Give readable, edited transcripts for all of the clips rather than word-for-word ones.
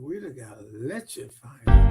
We done got electrified.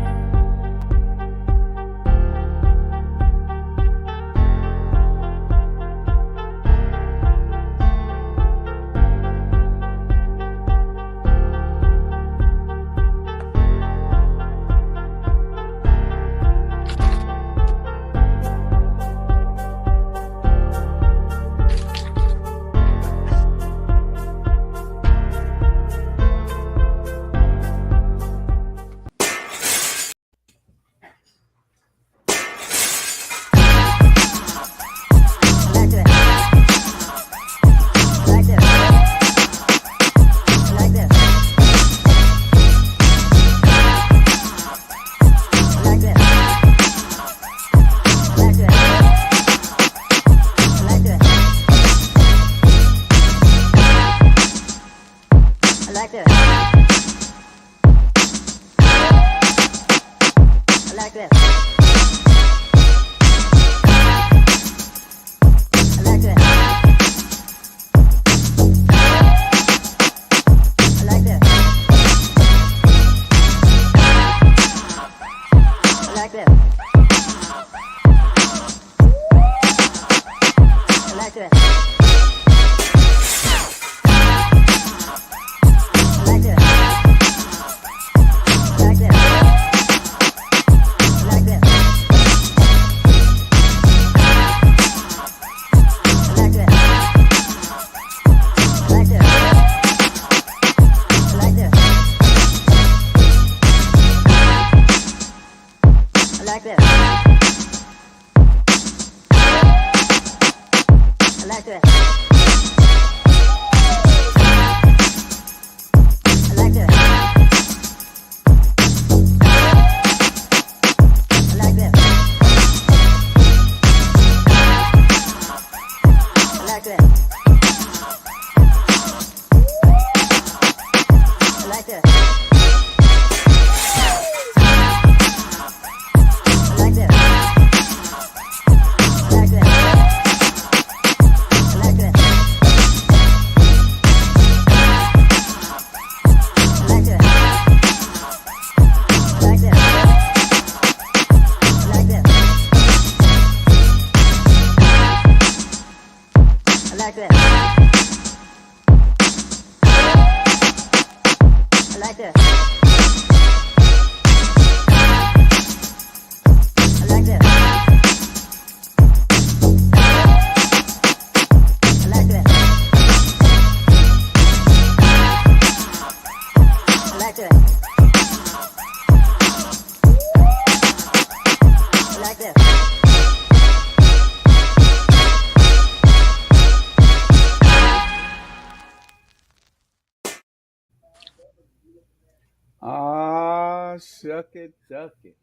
Shuck it, duck it.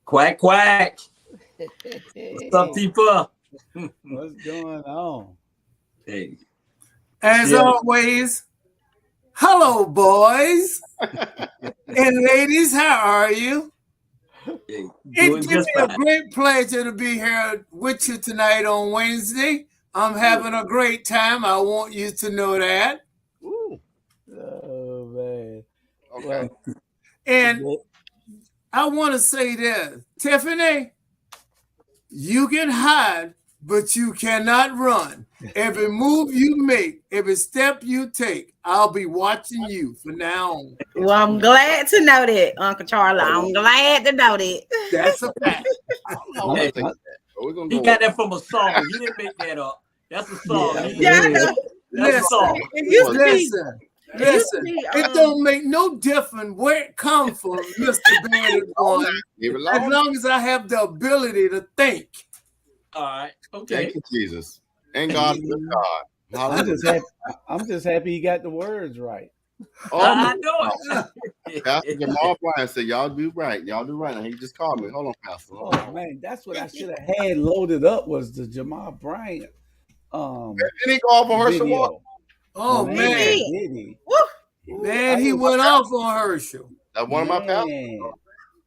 Quack, quack. What's up, people? What's going on? Hey. As always, hello, boys and ladies. How are you? Hey, It gives me a great pleasure to be here with you tonight on Wednesday. I'm having a great time. I want you to know that. Ooh. Oh, man. Okay. And I want to say this, Tiffany, you can hide, but you cannot run. Every move you make, every step you take, I'll be watching you from now on. Well, I'm glad to know that, Uncle Charlie. I'm glad to know that. That's a fact. He got that from a song. He didn't make that up. That's a song. Yeah, I know. That's a song. Listen, it don't make no difference where it comes from, Mr. Bandit One, as long as I have the ability to think. All right. Okay. Thank you, Jesus. And God is God. I'm just happy he got the words right. I know it. Pastor Jamal Bryan said, y'all do right. Y'all do right. And he just called me. Hold on, Pastor. Oh, man, that's what I should have had loaded up was the Jamal Bryant didn't he go off on Herschel? Oh, man. Man, he went off on Herschel. That's one of my pastors.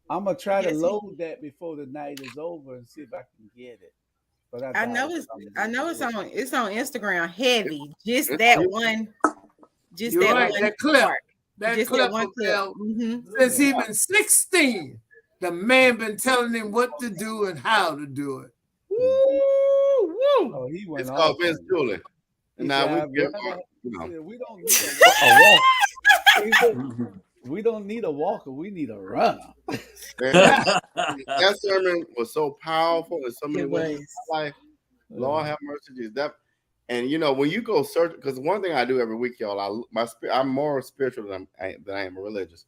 I'm going to try to load that before the night is over and see if I can get it. But I know it's on Instagram heavy. Just that one. Just that one clip. That Just clip that one clip. about since he been 16, the man been telling him what to do and how to do it. Woo, woo. Oh, he went It's off called Vince on it. Dooley. He And now said, we get "I'd rather-" you he know. said, we don't need a walk. He said, we don't need a walker. We need a runner. That sermon was so powerful in so many It ways in was. my life. Lord have mercy, Jesus. That, and you know, when you go search, because one thing I do every week, y'all, I'm more spiritual than I am religious.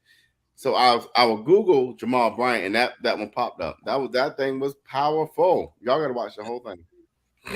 So I will Google Jamal Bryant, and that one popped up. That thing was powerful. Y'all got to watch the whole thing.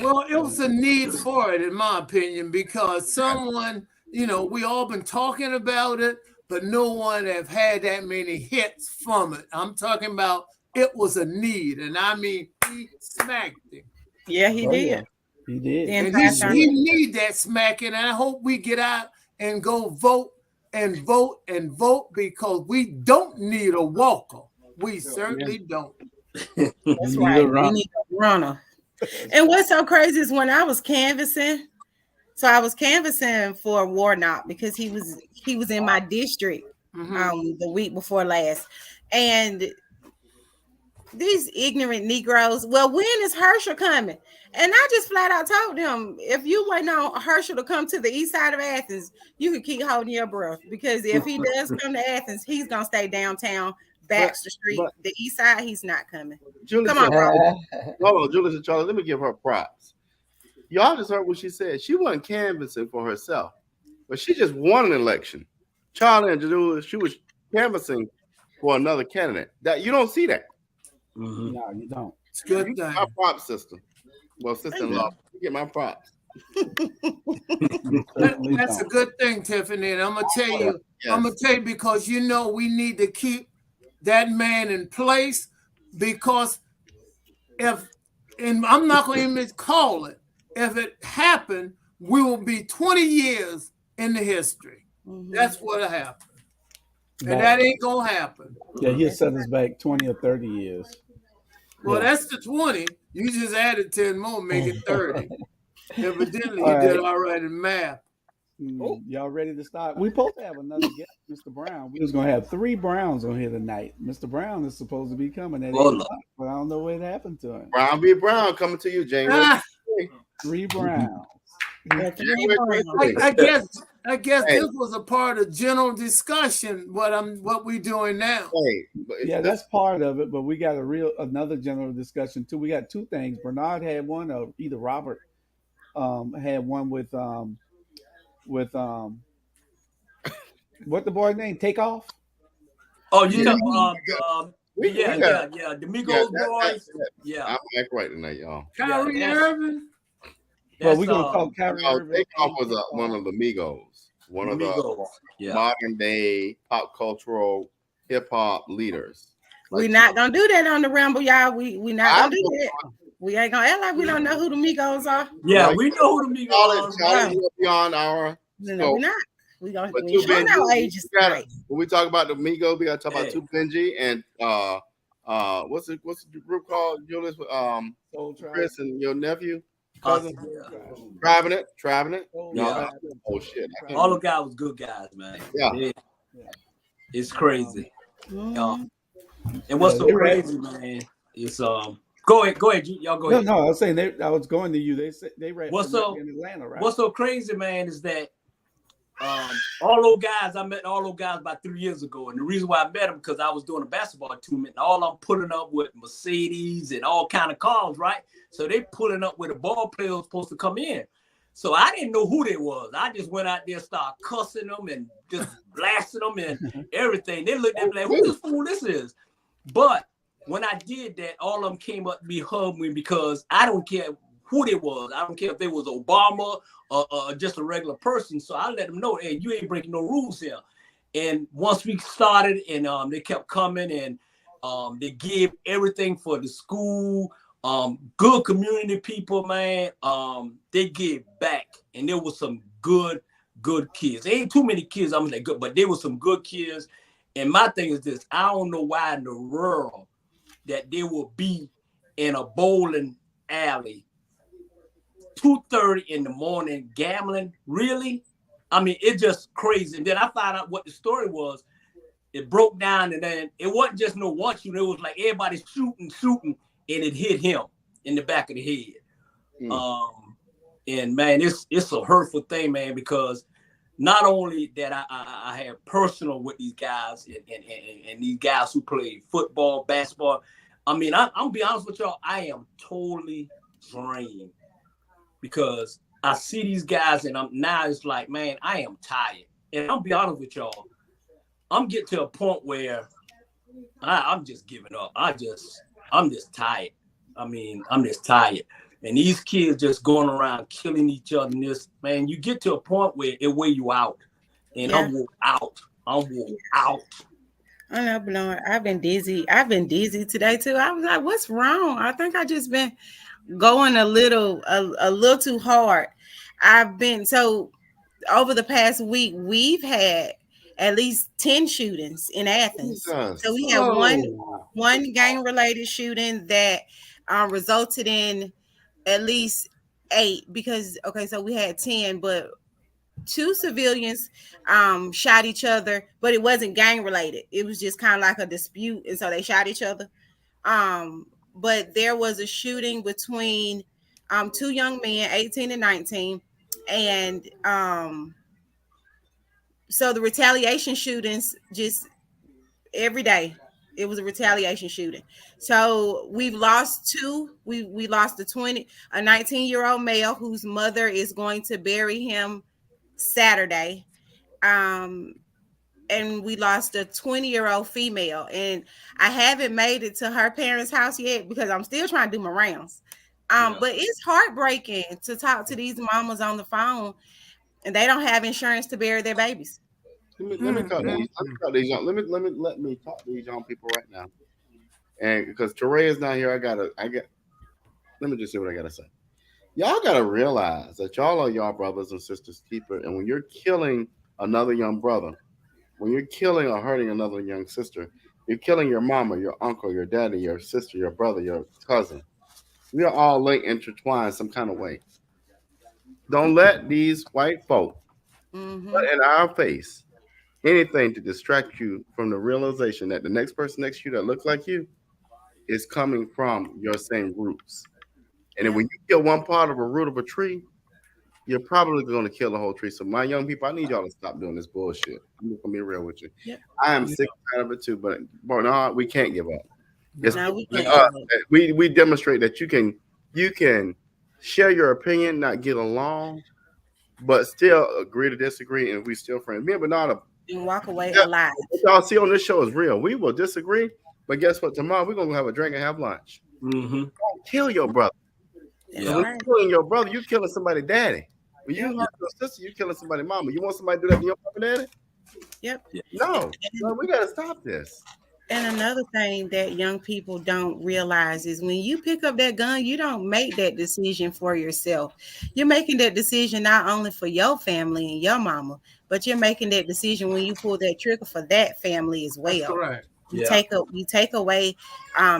Well, it was a need for it, in my opinion, because someone, you know, we all been talking about it, but no one have had that many hits from it. I'm talking about it was a need, and I mean, he smacked him. Yeah, he did. Yeah. He did. The And entire he sermon. need that smacking, and I hope we get out and go vote and vote and vote, because we don't need a walker. We certainly don't. That's right. We need a runner. And what's so crazy is when I was canvassing, so I was canvassing for Warnock because he was in my district the week before last. And these ignorant Negroes, well, when is Herschel coming? And I just flat out told them, if you waiting on Herschel to come to the east side of Athens, you can keep holding your breath, because if he does come to Athens, he's gonna stay downtown, Baxter Street, the east side. He's not coming. Julie Come on, said, bro. Hold on, Julie and Charlie, let me give her props. Y'all just heard what she said. She wasn't canvassing for herself, but she just won an election. Charlie and Julie, she was canvassing for another candidate. That you don't see that. No, you don't. It's a good thing. My props, sister. Well, sister-in-law, you get my props. That's a good thing, Tiffany. And I'm gonna tell you, because you know we need to keep that man in place, because and I'm not gonna even call it, if it happened, we will be 20 years in the history. That's what'll happen. And that ain't gonna happen. Yeah, he'll set us back 20 or 30 years. Well, that's the 20. You just added 10 more, make it 30. Evidently, you did all right in math. Y'all ready to start? We supposed to have another guest, Mr. Brown. We was gonna have 3 Browns on here tonight. Mr. Brown is supposed to be coming at 8 o'clock, but I don't know what happened to him. Brown v. Brown coming to you, James. 3 Browns. I guess this was a part of general discussion. What we doing now? Yeah, that's part of it. But we got another general discussion too. We got 2 things. Bernard had one, or either Robert had one with what the boy name? Takeoff. Oh, you talking about the Migos boys? Yeah, I'm back right tonight, y'all. Kyrie Irving. Well, we're gonna talk Kyrie Irving. Takeoff was one of the Migos, one of the modern day pop cultural hip hop leaders. We're not gonna do that on the Ramble, y'all. We not gonna do that. We ain't gonna act like we don't know who the Migos are. Yeah, we know who the Migos are. Beyond our no, we're not. We gonna ages when we talk about the Migos, we gotta talk about Two Benji and what's the group called, Julius? Chris and your nephew. Traveling it. Yeah. Oh shit. All the guys was good guys, man. Yeah. It's crazy. And what's so crazy, man, is go ahead, y'all go ahead. No, I was saying I was going to you. They said they ran in Atlanta, right? What's so crazy, man, is that all those guys, I met all those guys about 3 years ago. And the reason why I met them, because I was doing a basketball tournament, and all I'm pulling up with Mercedes and all kind of cars, right? So they pulling up where the ball players was supposed to come in. So I didn't know who they was. I just went out there and started cussing them and just blasting them and everything. They looked at me like, who this fool this is? But when I did that, all of them came up to me, hugged me, because I don't care who they was. I don't care if they was Obama or just a regular person. So I let them know, hey, you ain't breaking no rules here. And once we started, and they kept coming, and they gave everything for the school. Good community people, man. They gave back, and there was some good kids. There ain't too many kids, I'm like good, but there was some good kids. And my thing is this: I don't know why in the world that they will be in a bowling alley 2:30 in the morning gambling. Really? I mean, it's just crazy. And then I found out what the story was. It broke down, and then it wasn't just no one shooting. It was like everybody shooting, and it hit him in the back of the head. And man, it's a hurtful thing, man, because not only that I have personal with these guys and these guys who play football, basketball. I mean, I'm gonna be honest with y'all, I am totally drained because I see these guys and now it's like, man, I am tired. And I'll be honest with y'all, I'm getting to a point where I'm just giving up. I'm just tired. I mean, I'm just tired. And these kids just going around killing each other. And this, man, you get to a point where it weigh you out. And I'm wore out. I know, Bernard. I've been dizzy. I've been dizzy today too. I was like, what's wrong? I think I just been going a little too hard. So over the past week, we've had at least 10 shootings in Athens. So we had one gang-related shooting that resulted in at least 8 because, so we had 10, but 2 civilians shot each other, but it wasn't gang-related. It was just kind of like a dispute, and so they shot each other. But there was a shooting between 2 young men, 18 and 19, and so the retaliation shootings just every day. It was a retaliation shooting. So we've lost 2. We lost a 19-year-old male whose mother is going to bury him Saturday. And we lost a 20-year-old female. And I haven't made it to her parents' house yet because I'm still trying to do my rounds. But it's heartbreaking to talk to these mamas on the phone and they don't have insurance to bury their babies. Let me talk to these young. Let me talk to these young people right now. And because Teray is not here, let me just say what I gotta say. Y'all gotta realize that y'all are y'all brothers and sisters keeper. And when you're killing another young brother, when you're killing or hurting another young sister, you're killing your mama, your uncle, your daddy, your sister, your brother, your cousin. We are all linked, intertwined some kind of way. Don't let these white folk put in our face anything to distract you from the realization that the next person next to you that looks like you is coming from your same roots. And then when you kill one part of a root of a tree, you're probably going to kill the whole tree. So my young people, I need y'all to stop doing this bullshit. I'm going to be real with you. Yep. I am sick of it too, but no, we can't give up. We demonstrate that you can share your opinion, not get along, but still agree to disagree, and we still friends. Me and Bernard and walk away alive. What y'all see on this show is real. We will disagree, but guess what? Tomorrow we're gonna have a drink and have lunch. Don't kill your brother. When you're killing your brother, you're killing somebody's daddy. When you hurt your sister, you're killing somebody's mama. You want somebody to do that to your mama and daddy? Yep. No, we gotta stop this. And another thing that young people don't realize is when you pick up that gun, you don't make that decision for yourself. You're making that decision not only for your family and your mama, but you're making that decision when you pull that trigger for that family as well. That's correct. You take away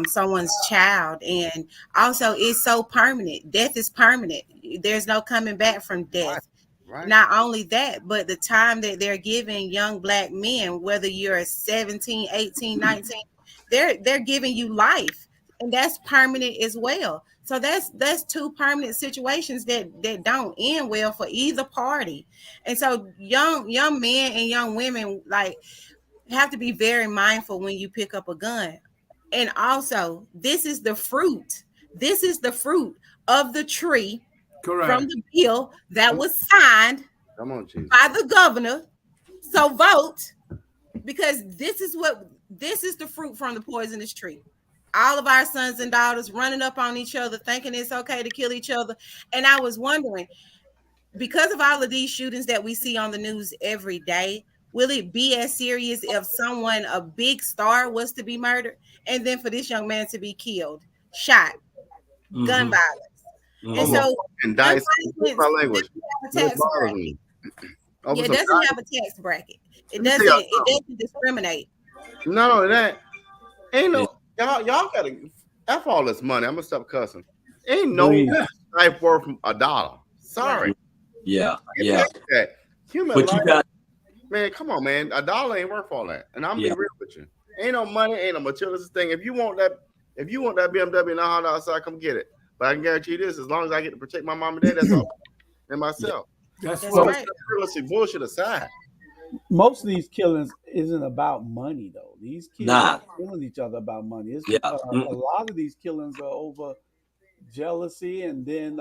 someone's child, and also it's so permanent. Death is permanent. There's no coming back from death. Right. Not only that, but the time that they're giving young Black men, whether you're 17, 18, 19, they're giving you life, and that's permanent as well. So that's 2 permanent situations that don't end well for either party. And so young men and young women have to be very mindful when you pick up a gun. And also, this is the fruit of the tree. Correct. From the bill that was signed by the governor. So vote, because this is the fruit from the poisonous tree. All of our sons and daughters running up on each other, thinking it's okay to kill each other. And I was wondering, because of all of these shootings that we see on the news every day, will it be as serious if someone, a big star, was to be murdered? And then for this young man to be killed, shot, gun violence. And so, dice, my language. It doesn't have a tax bracket. It doesn't discriminate. No, that ain't no. Y'all gotta F all this money. I'm gonna stop cussing. Ain't no life worth $1. Sorry. Yeah. Human life, man, come on, man. $1 ain't worth all that. And I'm gonna be real with you. Ain't no money, ain't no materialistic thing. If you want that BMW and a Honda outside, come get it. But I can guarantee you this: as long as I get to protect my mom and dad, that's all, and myself. That's right. Realistic bullshit aside. Most of these killings isn't about money, though. These kids are killing each other about money. It's a lot of these killings are over jealousy, and then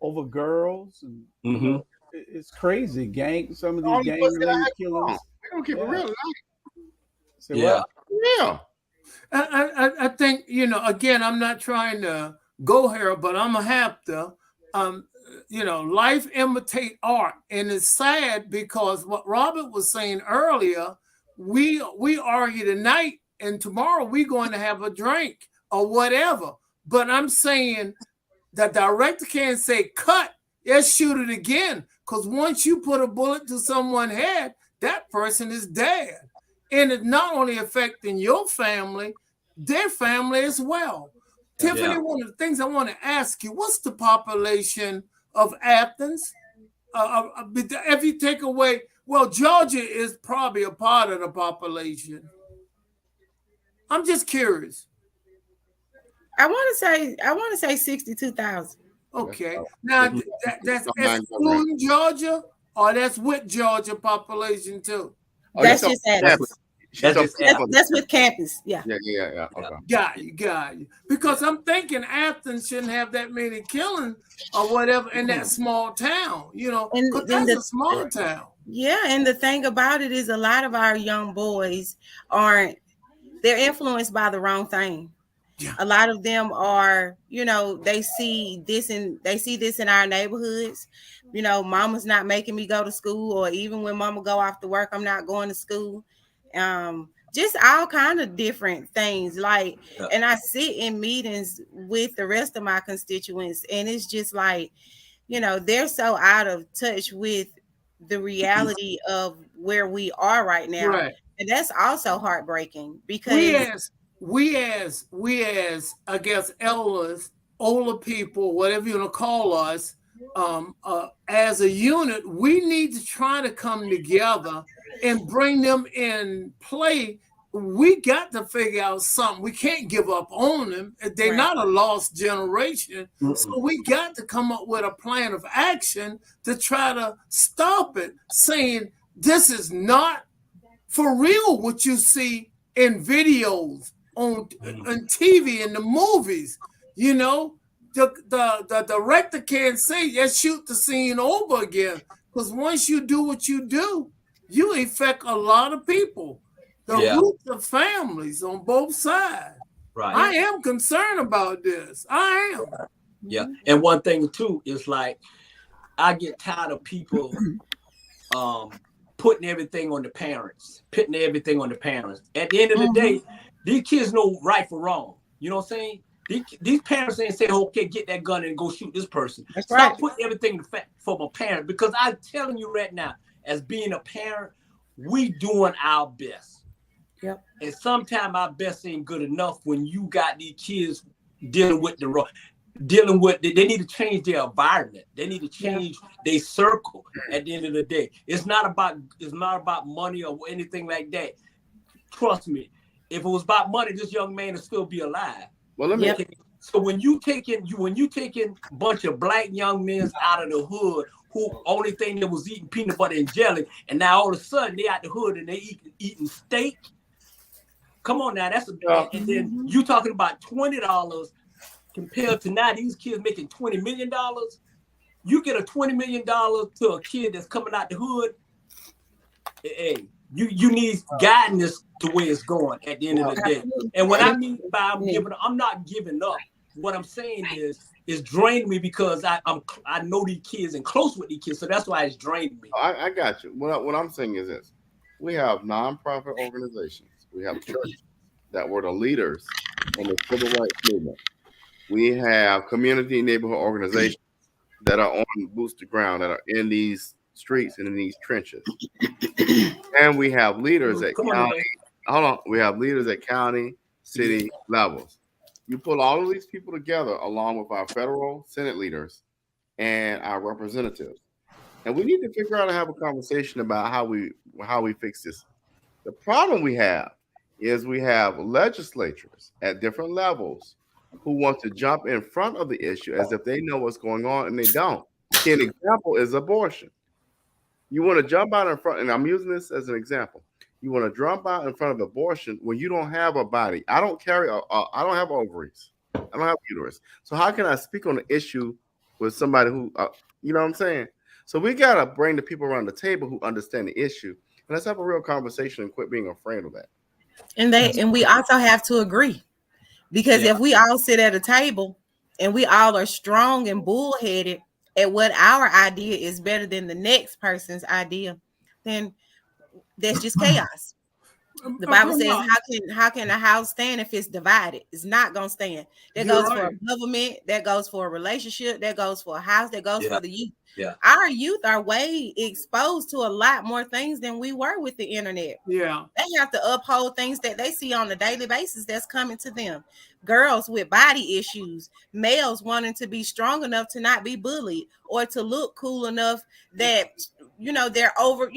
over girls, and you know, it's crazy. Some of these gang-related killings. We don't keep it real. So what? Yeah. I think, you know, again, I'm not trying to go here, but I'm gonna have to. You know, life imitate art, and it's sad because what Robert was saying earlier, we argue tonight, and tomorrow we're going to have a drink or whatever. But I'm saying the director can't say cut, let's shoot it again, because once you put a bullet to someone's head, that person is dead, and it's not only affecting your family, their family as well. Tiffany, one of the things I want to ask you, what's the population of Athens? If you take away, well, Georgia is probably a part of the population. I'm just curious. I want to say 62,000. Okay, now that's excluding Georgia, or that's with Georgia population too? That's just Athens. That's with campus. Yeah. Okay. Got you. Because I'm thinking Athens shouldn't have that many killings or whatever in that small town, you know, because that's a small town. Yeah, and the thing about it is a lot of our young boys they're influenced by the wrong thing. Yeah. A lot of them are, you know, they see this in our neighborhoods. You know, mama's not making me go to school, or even when mama go off to work, I'm not going to school. Just all kind of different things. Like, and I sit in meetings with the rest of my constituents, and it's just like, you know, they're so out of touch with the reality of where we are right now. Right. And that's also heartbreaking, because we as I guess elders, older people, whatever you want to call us, as a unit, we need to try to come together and bring them in play. We got to figure out something. We can't give up on them. They're not a lost generation. So we got to come up with a plan of action to try to stop it, saying this is not for real what you see in videos, on TV, in the movies. You know, the director can't say, let's shoot the scene over again. Because once you do what you do, you affect a lot of people. The roots of families on both sides. Right. I am concerned about this. I am. Yeah. And one thing too is like, I get tired of people putting everything on the parents. At the end of the day, these kids know right from wrong. You know what I'm saying? These parents ain't saying, okay, get that gun and go shoot this person. That's Stop right. putting everything for my parents, because I'm telling you right now, as being a parent, we doing our best. Yep. And sometimes our best ain't good enough when you got these kids dealing with they need to change their environment. They need to change their circle at the end of the day. It's not about money or anything like that. Trust me. If it was about money, this young man would still be alive. Well, let me So when you taking a bunch of black young men out of the hood who only thing that was eating peanut butter and jelly, and now all of a sudden they out the hood and they eating steak. Come on now, and then you talking about $20 compared to now these kids making $20 million. You get a $20 million to a kid that's coming out the hood. Hey, you need guidance to where it's going at the end of the day. And what I mean by I'm not giving up. What I'm saying is draining me, because I know these kids and close with these kids, so that's why it's draining me. I got you. What I'm saying is this: we have nonprofit organizations. We have churches that were the leaders in the civil rights movement. We have community and neighborhood organizations that are on boots to ground, that are in these streets and in these trenches. And we have leaders at we have leaders at county, city levels. You put all of these people together along with our federal Senate leaders and our representatives, And we need to figure out and have a conversation about how we fix this. The problem we have is we have legislatures at different levels who want to jump in front of the issue as if they know what's going on, and they don't. An example is abortion. You want to jump out in front, and I'm using this as an example. You want to jump out in front of abortion when you don't have a body. I don't have ovaries. I don't have uterus. So how can I speak on the issue with somebody who, you know what I'm saying? So we got to bring the people around the table who understand the issue, and let's have a real conversation and quit being afraid of that. And we also have to agree, because if we all sit at a table and we all are strong and bullheaded at what our idea is better than the next person's idea, then that's just chaos. The Bible says, how can a house stand if it's divided? It's not gonna stand. That goes for a government, that goes for a relationship, that goes for a house, that goes for the youth. Yeah. Our youth are way exposed to a lot more things than we were with the internet. Yeah. They have to uphold things that they see on a daily basis that's coming to them. Girls with body issues, males wanting to be strong enough to not be bullied, or to look cool enough that, they're over,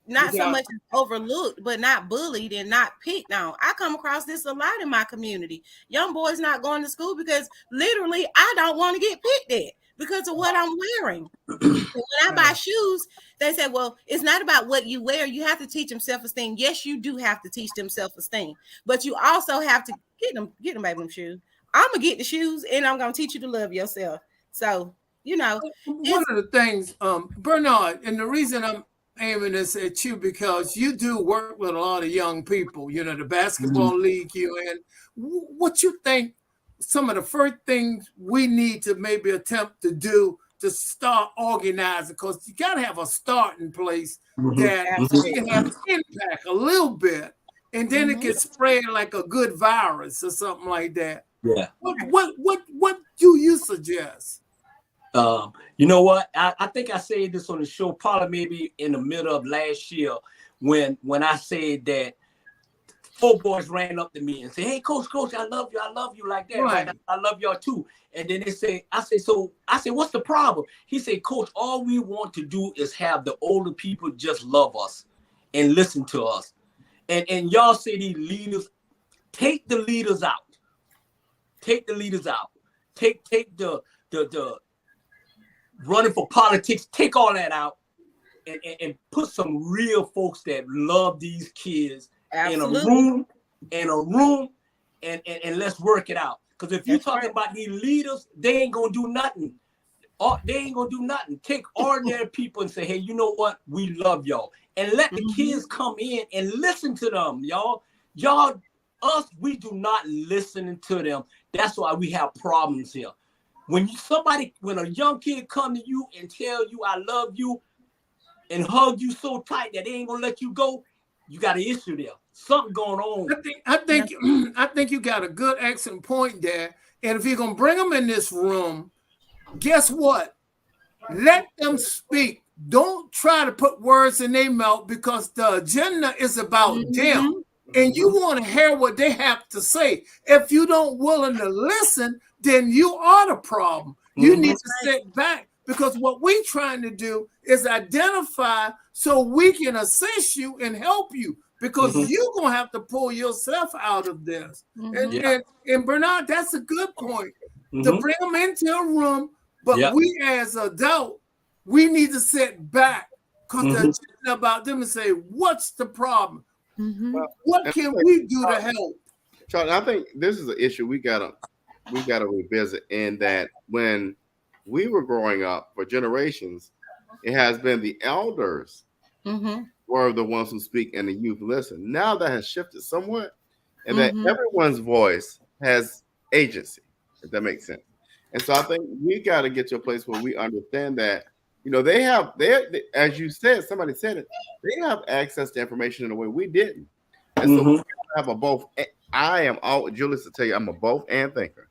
not so much overlooked, but not bullied and not picked on. I come across this a lot in my community. Young boys not going to school because literally I don't want to get picked at because of what I'm wearing. When I buy shoes, they say, well, it's not about what you wear. You have to teach them self-esteem. Yes, you do have to teach them self-esteem, but you also have to get them baby them shoes. I'm going to get the shoes and I'm going to teach you to love yourself. So, one of the things, Bernard, and the reason I'm aiming this at you, because you do work with a lot of young people, the basketball league you're in. What you think some of the first things we need to maybe attempt to do to start organizing, because you got to have a starting place that you can have impact a little bit, and then it can spread like a good virus or something like that. Yeah. What do you suggest? You know what? I think I said this on the show probably maybe in the middle of last year when I said that 4 boys ran up to me and said, "Hey, coach, I love you like that. Right. I love y'all too." And then I said, "What's the problem?" He said, "Coach, all we want to do is have the older people just love us and listen to us. And y'all say these leaders, take the leaders out. Take the leaders out. Take the running for politics, take all that out and put some real folks that love these kids in a room and let's work it out." Because if you're talking about these leaders, they ain't gonna do nothing. Take ordinary people and say, "Hey, you know what? We love y'all." And let the kids come in and listen to them, y'all. Us, we do not listen to them. That's why we have problems here. When a young kid come to you and tell you I love you and hug you so tight that they ain't gonna let you go, you got an issue there. Something going on. I think you got a good, excellent point there. And if you're gonna bring them in this room, guess what? Let them speak. Don't try to put words in their mouth, because the agenda is about them. And you want to hear what they have to say. If you don't willing to listen, then you are the problem. You need to sit back, because what we're trying to do is identify so we can assist you and help you, because you're going to have to pull yourself out of this. And Bernard, that's a good point, to bring them into a room, but we as adults, we need to sit back, because they're talking about them and say, what's the problem? What can we do to help? Charlie, I think this is an issue we gotta revisit, in that when we were growing up for generations, it has been the elders were the ones who speak and the youth listen. Now that has shifted somewhat, and that everyone's voice has agency, if that makes sense. And so I think we got to get to a place where we understand that, they as you said, somebody said it, they have access to information in a way we didn't. And so we have a both. Julius will tell you, I'm a both and thinker.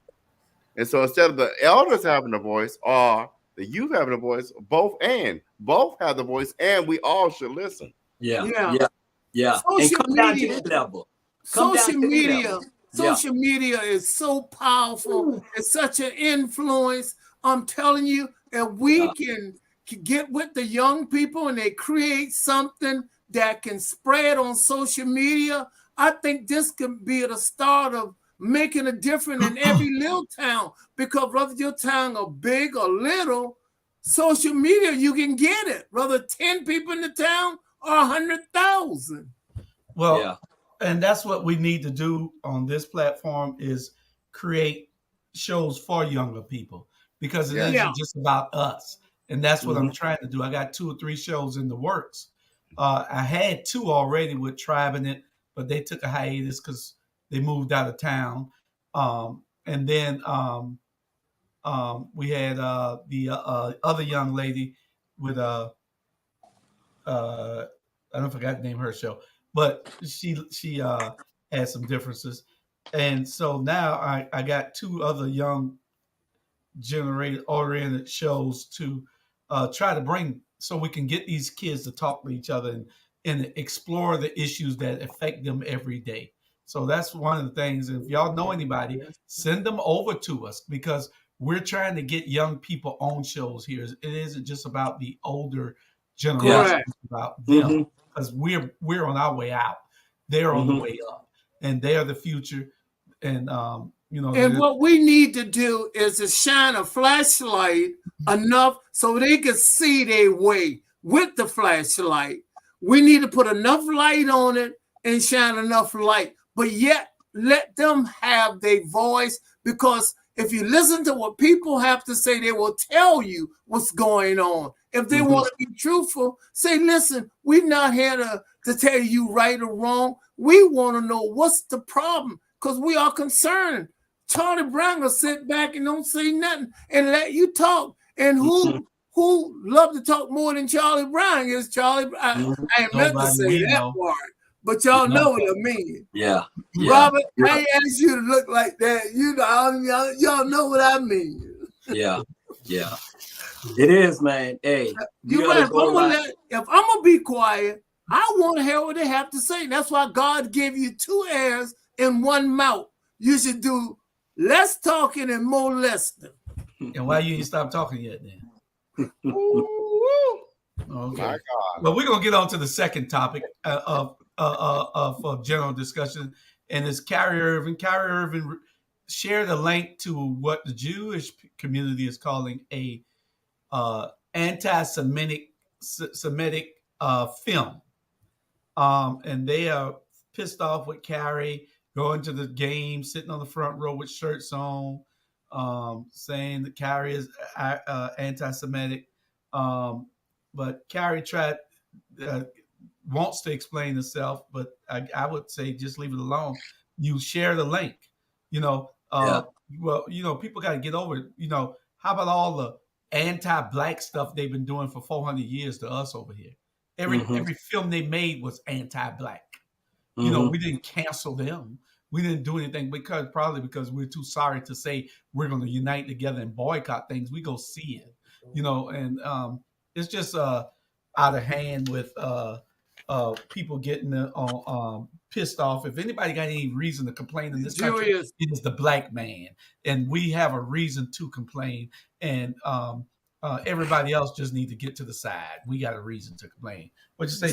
And so instead of the elders having a voice or the youth having a voice, both have the voice, and we all should listen. Yeah. Social media is so powerful. It's such an influence. I'm telling you, and we can get with the young people and they create something that can spread on social media, I think this could be the start of making a difference in every little town. Because whether your town are big or little, social media, you can get it. Whether 10 people in the town or 100,000. Well, and that's what we need to do on this platform is create shows for younger people, because it isn't just about us. And that's what I'm trying to do. I got 2 or 3 shows in the works. I had 2 already with Tribe in it, but they took a hiatus because they moved out of town. And then we had the other young lady with I don't forget the name of her show, but she had some differences. And so now I got 2 other young generated oriented shows to try to bring, so we can get these kids to talk to each other and explore the issues that affect them every day. So that's one of the things. If y'all know anybody, send them over to us, because we're trying to get young people on shows here. It isn't just about the older generation, it's about them, because we're on our way out. They're on the way up, and they're the future. And and what we need to do is to shine a flashlight enough so they can see their way with the flashlight. We need to put enough light on it and shine enough light, but yet let them have their voice, because if you listen to what people have to say, they will tell you what's going on. If they want to be truthful, say, listen, we're not here to tell you right or wrong. We want to know what's the problem, because we are concerned. Charlie Brown will sit back and don't say nothing and let you talk. And who love to talk more than Charlie Brown is Charlie Brown. I ain't meant to say that part, but y'all know what I mean. Yeah. Robert, I ain't asked you to look like that. Y'all know what I mean. Yeah. It is, man. Hey, if I'm gonna be quiet, I want to hear what they have to say. That's why God gave you 2 ears and 1 mouth. You should do less talking and more listening. And why you ain't stop talking yet then? Okay. Well, we're gonna get on to the second topic of general discussion, and it's Kyrie Irving. Kyrie Irving shared a link to what the Jewish community is calling a anti-Semitic film, and they are pissed off with Kyrie going to the game, sitting on the front row with shirts on, saying that Kyrie is anti-Semitic. But Kyrie wants to explain himself, but I would say just leave it alone. You share the link, Well, people got to get over it. How about all the anti-black stuff they've been doing for 400 years to us over here? Every film they made was anti-black. We didn't cancel them. We didn't do anything because we're too sorry to say we're going to unite together and boycott things. We go see it, and it's just out of hand with people getting pissed off. If anybody got any reason to complain in this country, it is the black man, and we have a reason to complain. And everybody else just need to get to the side. We got a reason to complain. What you say,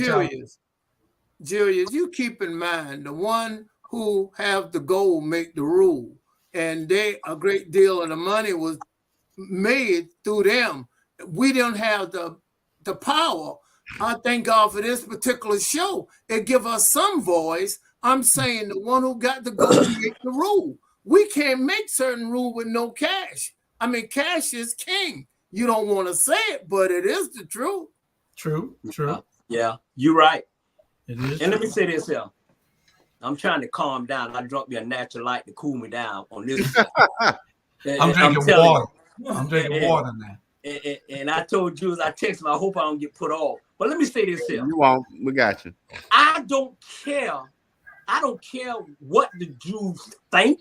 Julius, you keep in mind the one who have the goal make the rule, and a great deal of the money was made through them. We don't have the power. I thank God for this particular show. It give us some voice. I'm saying the one who got the goal make the rule. We can't make certain rule with no cash. I mean, cash is king. You don't want to say it, but it is the truth. True. Yeah, you're right. It is. And let me say this here. I'm trying to calm down. I drunk me a natural light to cool me down on this. I'm drinking water. I'm drinking water now. And I told Jules, I texted him, I hope I don't get put off. But let me say this here. You won't. We got you. I don't care what the Jews think.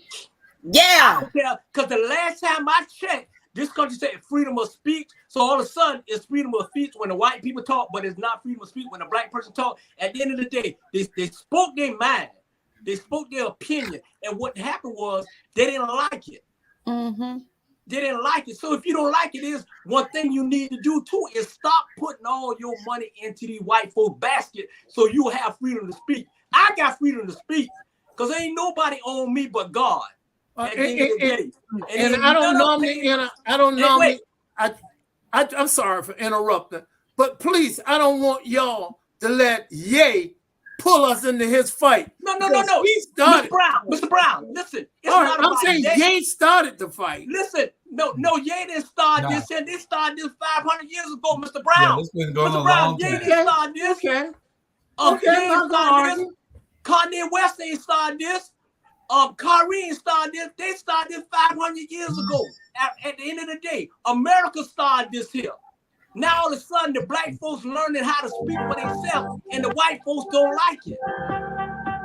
Yeah. Because the last time I checked, this country said freedom of speech. So all of a sudden, it's freedom of speech when the white people talk, but it's not freedom of speech when the black person talk. At the end of the day, they spoke their mind. They spoke their opinion. And what happened was they didn't like it. They didn't like it. So if you don't like it, is one thing you need to do too is stop putting all your money into the white folk basket so you have freedom to speak. I got freedom to speak because ain't nobody on me but God. At the end of the day. And I don't normally, I'm sorry for interrupting, but please, I don't want y'all to let Ye pull us into his fight. No. He started. Mr. Brown, listen. It's all right, not I'm about saying Ye started the fight. Listen, no, Ye didn't start this, and they started this 500 years ago, Mr. Brown. Yeah, it's been going Mr. a Brown, long Ye time. didn't start this. Okay. Ye ain't started this. Kanye West ain't started this. Kyrie ain't started this. They started this 500 years ago. At the end of the day, America started this here. Now all of a sudden, the black folks learning how to speak for themselves, and the white folks don't like it.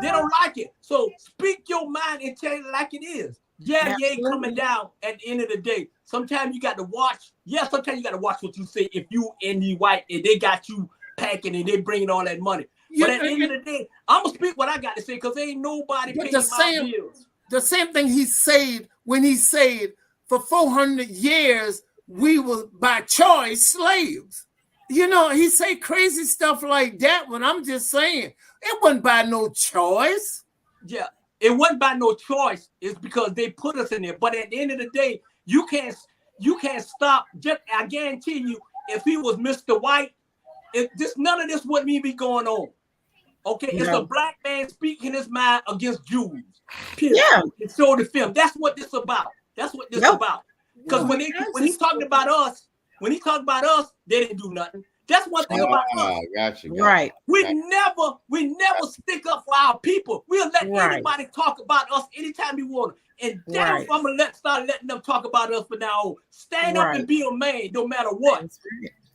They don't like it. So speak your mind and tell it like it is. Yeah, Ye coming down at the end of the day. Sometimes you got to watch. Yeah, sometimes you got to watch what you say if you in the white and they got you packing and they bringing all that money. But at the end of the day, I'm going to speak what I got to say because ain't nobody paying my bills. The same thing he said when he said for 400 years, we were by choice slaves. You know, he say crazy stuff like that when I'm just saying it wasn't by no choice. Yeah, it wasn't by no choice. It's because they put us in there. But at the end of the day, you can't stop. Just I guarantee you, if he was Mr. White, none of this wouldn't even be going on. Okay, it's a black man speaking his mind against Jews. Period. Yeah, it's so the film. That's what this about. That's what this about. Because when he's talking about us, they didn't do nothing. That's one thing about us. Gotcha. Right. We never stick up for our people. We'll let anybody talk about us anytime we want to. And damn if I'm gonna start letting them talk about us from now on. Stand up and be a man, no matter what.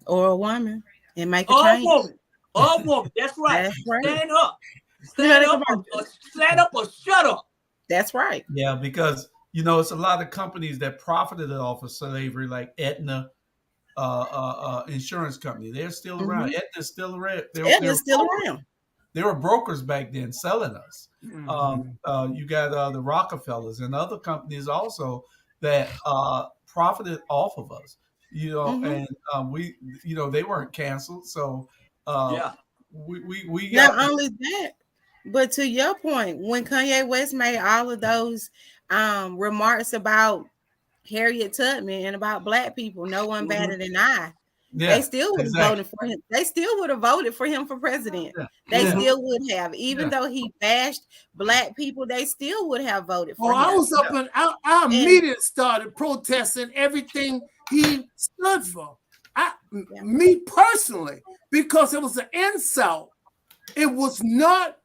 Or a woman and make a change. A woman. That's right. That's right. Stand up. Stand up or shut up. That's right. Yeah, because it's a lot of companies that profited off of slavery, like Aetna insurance company. They're still around. Aetna's still around. Aetna's still around. They were brokers back then selling us. You got the Rockefellers and other companies also that profited off of us. And we, they weren't canceled. So we got not only that, but to your point, when Kanye West made all of those remarks about Harriet Tubman and about black people, no one better than I. Yeah, they still would have voted for him. They still would have voted for him for president. Yeah. They still would have, even though he bashed black people. They still would have voted for him. I was up and I immediately started protesting everything he stood for. Me personally, because it was an insult. It was not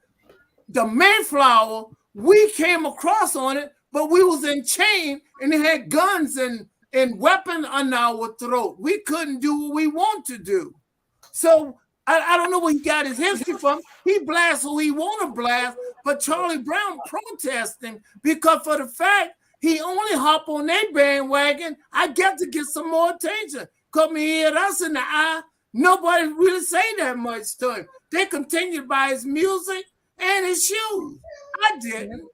the Mayflower. We came across on it, but we was in chain and they had guns and weapons on our throat. We couldn't do what we want to do. So I don't know where he got his history from. He blasts who he want to blast, but Charlie Brown protesting because for the fact he only hop on their bandwagon, I get to get some more attention. Come here at us in the eye. Nobody really say that much to him. They continue to buy his music and his shoes. I didn't.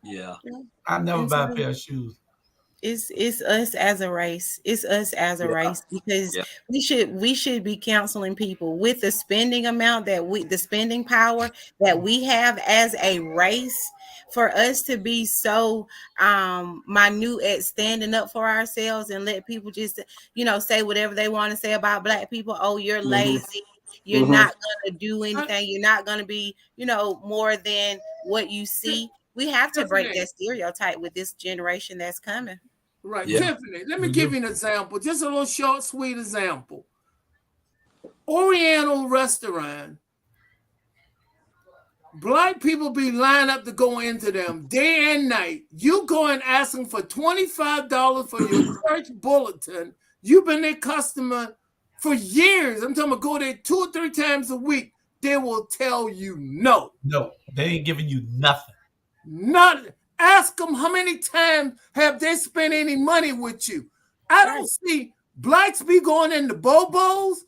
Yeah. I never buy a pair of shoes. It's us as a race. It's us as a race because we should be counseling people with the spending amount the spending power that we have as a race. For us to be so minute at standing up for ourselves and let people just say whatever they want to say about black people. Oh, you're lazy. You're not going to do anything. You're not going to be more than what you see. We have to break that stereotype with this generation that's coming. Right. Yeah. Tiffany, let me give you an example. Just a little short, sweet example. Oriental restaurant. Black people be lined up to go into them day and night. You go and ask them for $25 for your church bulletin. You've been their customer for years. I'm talking about go there 2 or 3 times a week. They will tell you no. No, they ain't giving you nothing. Nothing. Ask them how many times have they spent any money with you. I don't see blacks be going into Bobos.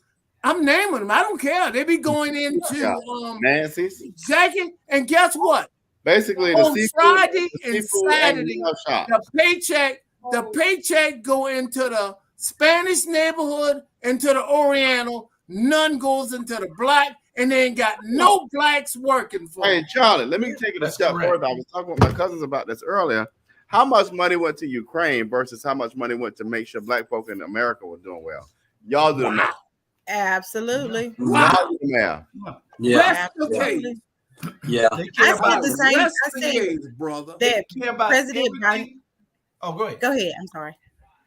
I'm naming them. I don't care. They be going into Nancy's, Jackie, and guess what? Basically, on Friday and Saturday, the paycheck the paycheck go into the Spanish neighborhood, into the Oriental. None goes into the black, and they ain't got no blacks working for. Hey, Charlie, let me take it a step further. I was talking with my cousins about this earlier. How much money went to Ukraine versus how much money went to make sure black folk in America were doing well? Y'all do the math. Absolutely. Wow. Y'all do the math. Yeah. Absolutely. Yeah. I said the same. I said, brother. That President Biden. Oh, go ahead. Go ahead. I'm sorry.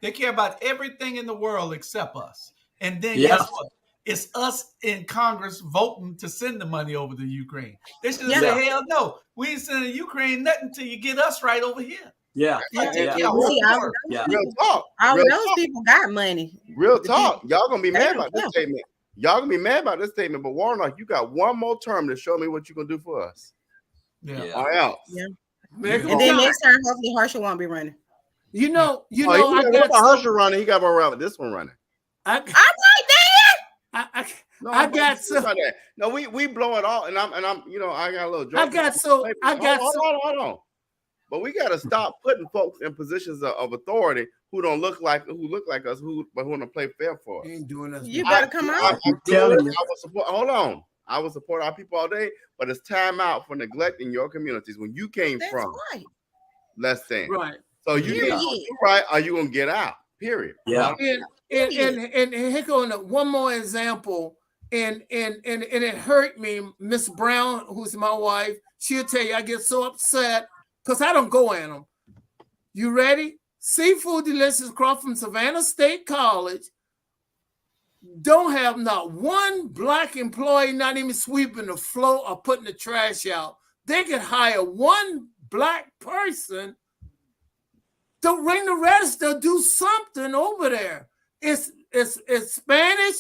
They care about everything in the world except us. And then guess what? It's us in Congress voting to send the money over to Ukraine. They should have said, hell no. We ain't sending Ukraine nothing until you get us right over here. Yeah. Real talk. All those people got money. Real talk. Y'all gonna be mad about this statement. Y'all gonna be mad about this statement, but Warnock, you got one more term to show me what you're gonna do for us. Or else. Yeah. And then next time, hopefully, Herschel won't be running. You know, I got Herschel running. He got more around with this one running. I'm right there. I got some. No, we blow it all, and I'm I got a little joke. Hold on. But we got to stop putting folks in positions of authority who look like us, but who want to play fair for us. Ain't doing us. You better come out. Hold on. I will support our people all day, but it's time out for neglecting your communities when you came from. Right. Less than. Right. So you get right, or you gonna get out. Period. Yeah. And here goes one more example. And it hurt me. Miss Brown, who's my wife, she'll tell you I get so upset because I don't go in them. You ready? Seafood Delicious across from Savannah State College don't have not one black employee, not even sweeping the floor or putting the trash out. They could hire one black person to ring the register, do something over there. It's Spanish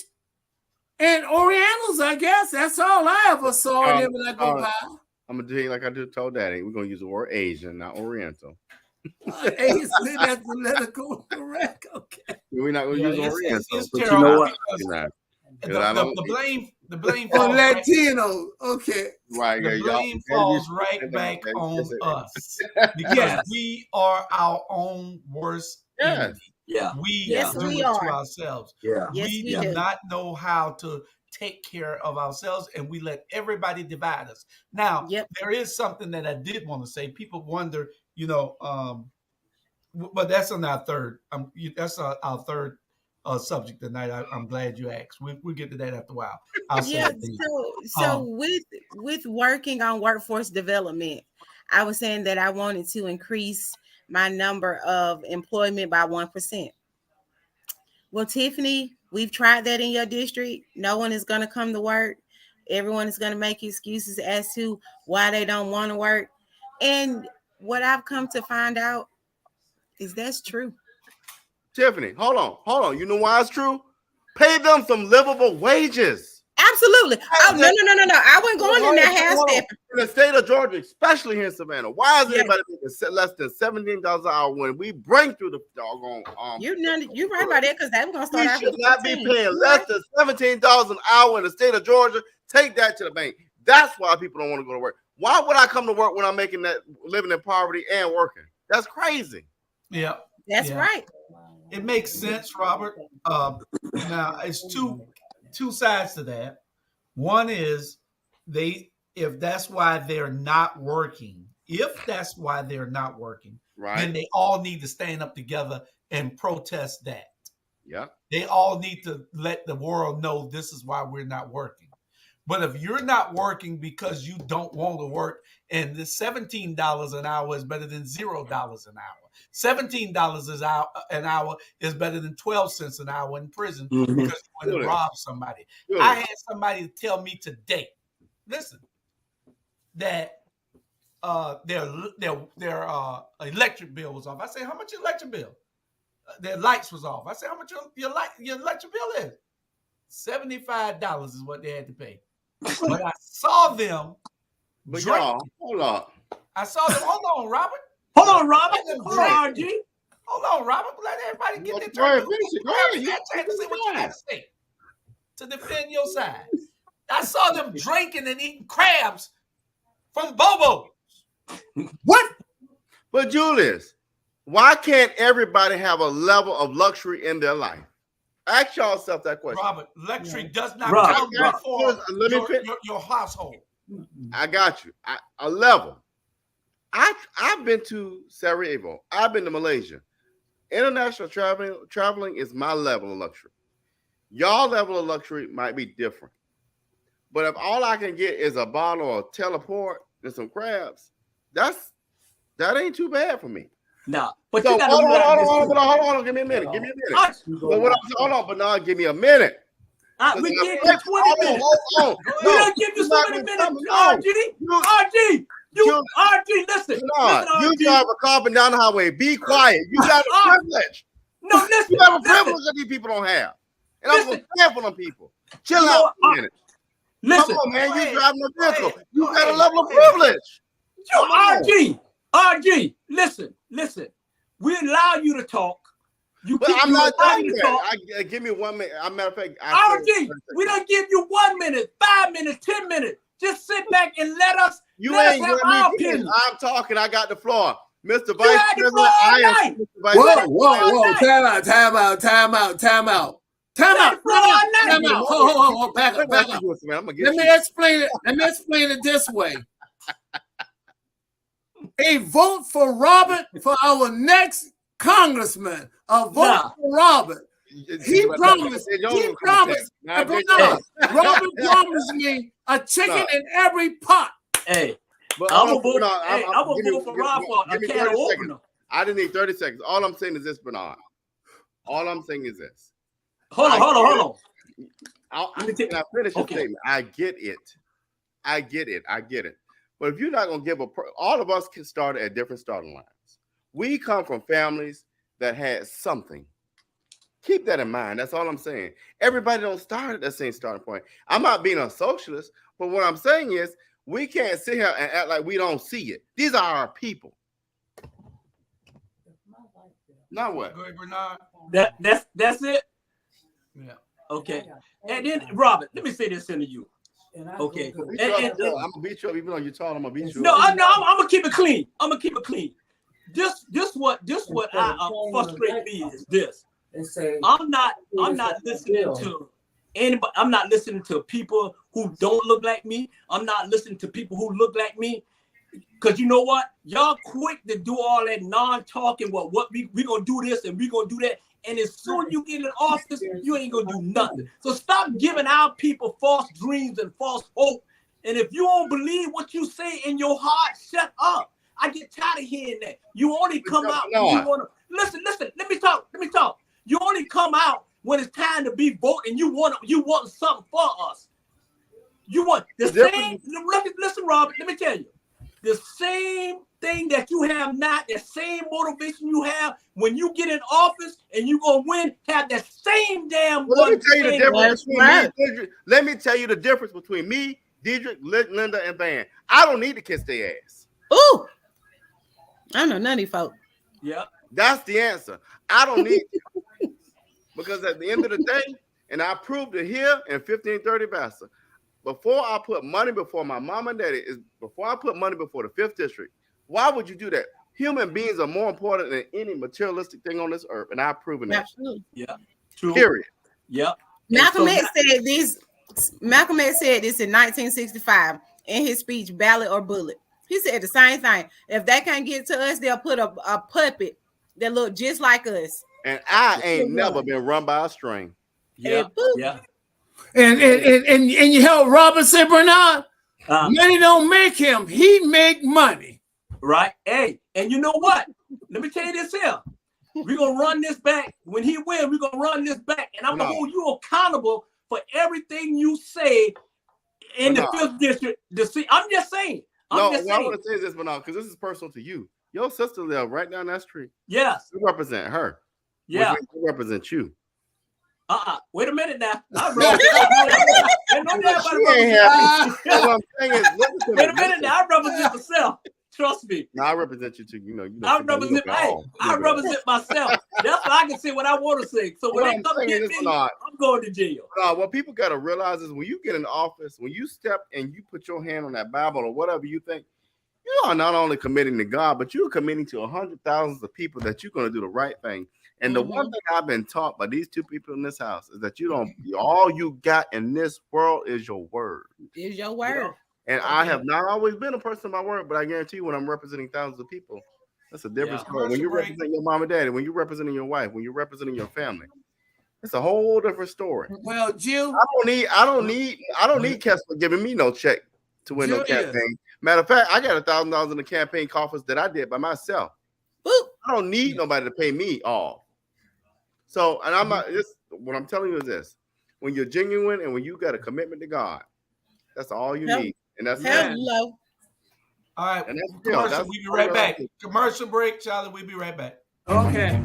and Orientals, I guess. That's all I ever saw when I go by. I'm gonna do like I told Daddy. We're gonna use the word Asian, not Oriental. Asian, that's political correct. Okay. We're not gonna use Oriental. It's but terrible. You know what? The blame falls Latino. Okay. Right. The blame falls right back on us because we are our own worst enemy. Yeah. We do it to ourselves. Yeah. We do not know how to take care of ourselves, and we let everybody divide us. Now, there is something that I did want to say. People wonder, but that's on our third. That's our third subject tonight. I'm glad you asked. We'll get to that after a while. So with working on workforce development, I was saying that I wanted to increase my number of employment by 1%. Well, Tiffany, we've tried that in your district. No one is going to come to work. Everyone is going to make excuses as to why they don't want to work. And what I've come to find out is that's true. Tiffany, hold on. You know why it's true? Pay them some livable wages. Absolutely. Oh, no. I wasn't going in that half step. In the state of Georgia, especially here in Savannah, why is anybody making less than $17 an hour when we bring through the doggone You're right about that because they were going to start out. We should not be paying less than $17 an hour in the state of Georgia. Take that to the bank. That's why people don't want to go to work. Why would I come to work when I'm making that, living in poverty and working? That's crazy. Yeah. That's right. It makes sense, Robert. Now it's two sides to that. One is if that's why they're not working, right, then they all need to stand up together and protest that. Yeah. They all need to let the world know this is why we're not working. But if you're not working because you don't want to work, and the $17 an hour is better than $0 an hour. $17 an hour is better than 12 cents an hour in prison because you went and robbed somebody. I had somebody tell me today, listen, that their electric bill was off. I said, how much your electric bill? Their lights was off. I said, how much your electric bill is? $75 is what they had to pay. But I saw them. But y'all, hold up. I saw them. Hold on, Robert. Hold on, Robert. Hold on, Robert. Let everybody get their turn. Go ahead. You got a chance to say what you got to say to defend your side. I saw them drinking and eating crabs from Bobo. What? But Julius, Why can't everybody have a level of luxury in their life? Ask yourself that question. Robert, luxury does not Robert, come before your household. I got you. A level. I've been to Sarajevo. I've been to Malaysia. International traveling is my level of luxury. Y'all level of luxury might be different. But if all I can get is a bottle of teleport and some crabs, that ain't too bad for me. No, but so you gotta hold on. Give me a minute. Hold on, Bernard. Give me a minute. We gave you 20 minutes. Hold on. We don't give you so many minutes. RG, listen. You drive a car up and down the highway. Be quiet. You got a privilege. No, listen. You have a privilege that these people don't have. And I'm going to stand for them people. Chill out for a minute. Listen. Come on, man. You driving a vehicle. You got a level of privilege. RG, listen. We allow you to talk. I'm not done yet. Give me 1 minute. As a matter of fact, RG, we don't give you 1 minute, 5 minutes, 10 minutes. Just sit back and let us. You ain't have our opinion. I'm talking. I got the floor. Mr. Vice President, I am Mr. Vice President. Whoa. Time out. Hold. Back up. Let me explain it this way. A vote for Robert for our next congressman. A vote for Robert. He promised. Robert promised me a chicken in every pot. Hey, I'm gonna vote for Rob for a can of opener. I didn't need 30 seconds. All I'm saying is this, Bernard. Hold on. Hold on. I finish your statement. I get it. But if you're not gonna give all of us can start at different starting lines. We come from families that had something. Keep that in mind. That's all I'm saying. Everybody don't start at the same starting point. I'm not being a socialist, but what I'm saying is we can't sit here and act like we don't see it. These are our people. Now what? Go ahead, Bernard. That's it. Yeah. Okay. And then Robert, let me say this into you. Okay. I'm gonna beat you up, even though you're tall. I'm gonna beat you up. I'm gonna keep it clean. This what frustrates me is this. I'm not listening to anybody. I'm not listening to people who don't look like me. I'm not listening to people who look like me. Because you know what? Y'all quick to do all that non-talking. What we gonna do this and we gonna do that. And as soon as you get in office, you ain't gonna do nothing. So stop giving our people false dreams and false hope. And if you don't believe what you say in your heart, shut up. I get tired of hearing that. You only come out when you want to listen. Let me talk. You only come out when it's time to be voting. You want something for us. You want the same. Listen, Robert. Let me tell you, the same thing that you have now, the same motivation you have when you get in office and you gonna win. Have that same damn. Let me tell you the difference between me. Let me tell you the difference between me, Dedrick, Linda, and Van. I don't need to kiss their ass. Ooh. I know none of you folk. Yeah. That's the answer. I don't need to. Because at the end of the day, and I proved it here in 1530 Vassar, before I put money before my mom and daddy, before I put money before the 5th district, why would you do that? Human beings are more important than any materialistic thing on this earth, and I've proven that. Absolutely. Yeah. True. Period. Yeah. Malcolm X said this. Malcolm X said this in 1965 in his speech, Ballot or Bullet. He said the same thing. If they can't get to us, they'll put a puppet that look just like us. And I ain't never been run by a string. Yeah. And you heard Robert say, Bernard, money don't make him. He make money. Right. Hey, and you know what? Let me tell you this here. We're going to run this back. When he wins, we're going to run this back. And I'm going to hold you accountable for everything you say in the 5th district. I'm just saying. I want to say this, Bernard, because this is personal to you. Your sister lives right down that street. Yes. You represent her. Yeah. You represent you. Wait a minute now. Wait a minute now. I represent myself. Trust me. No, I represent you too. I represent myself. That's why I can say what I want to say. So when they come get me, I'm going to jail. What people got to realize is when you get in office, when you step and you put your hand on that Bible or whatever you think, you are not only committing to God, but you're committing to 100,000 of people that you're going to do the right thing. And the one thing I've been taught by these two people in this house is that all you got in this world is your word. Is your word. And I have not always been a person of my word, but I guarantee you when I'm representing thousands of people, that's a different story. When you represent your mom and daddy, when you're representing your wife, when you're representing your family, it's a whole different story. Well, Jill, I don't need Kessler giving me no check to win no campaign. Matter of fact, I got $1,000 in the campaign coffers that I did by myself. Boop. I don't need nobody to pay me off. So, and I'm not. What I'm telling you is this: when you're genuine and when you got a commitment to God, that's all you need, and that's hello. All right, commercial. We'll be right back. Commercial break, Charlie. We'll be right back. Okay.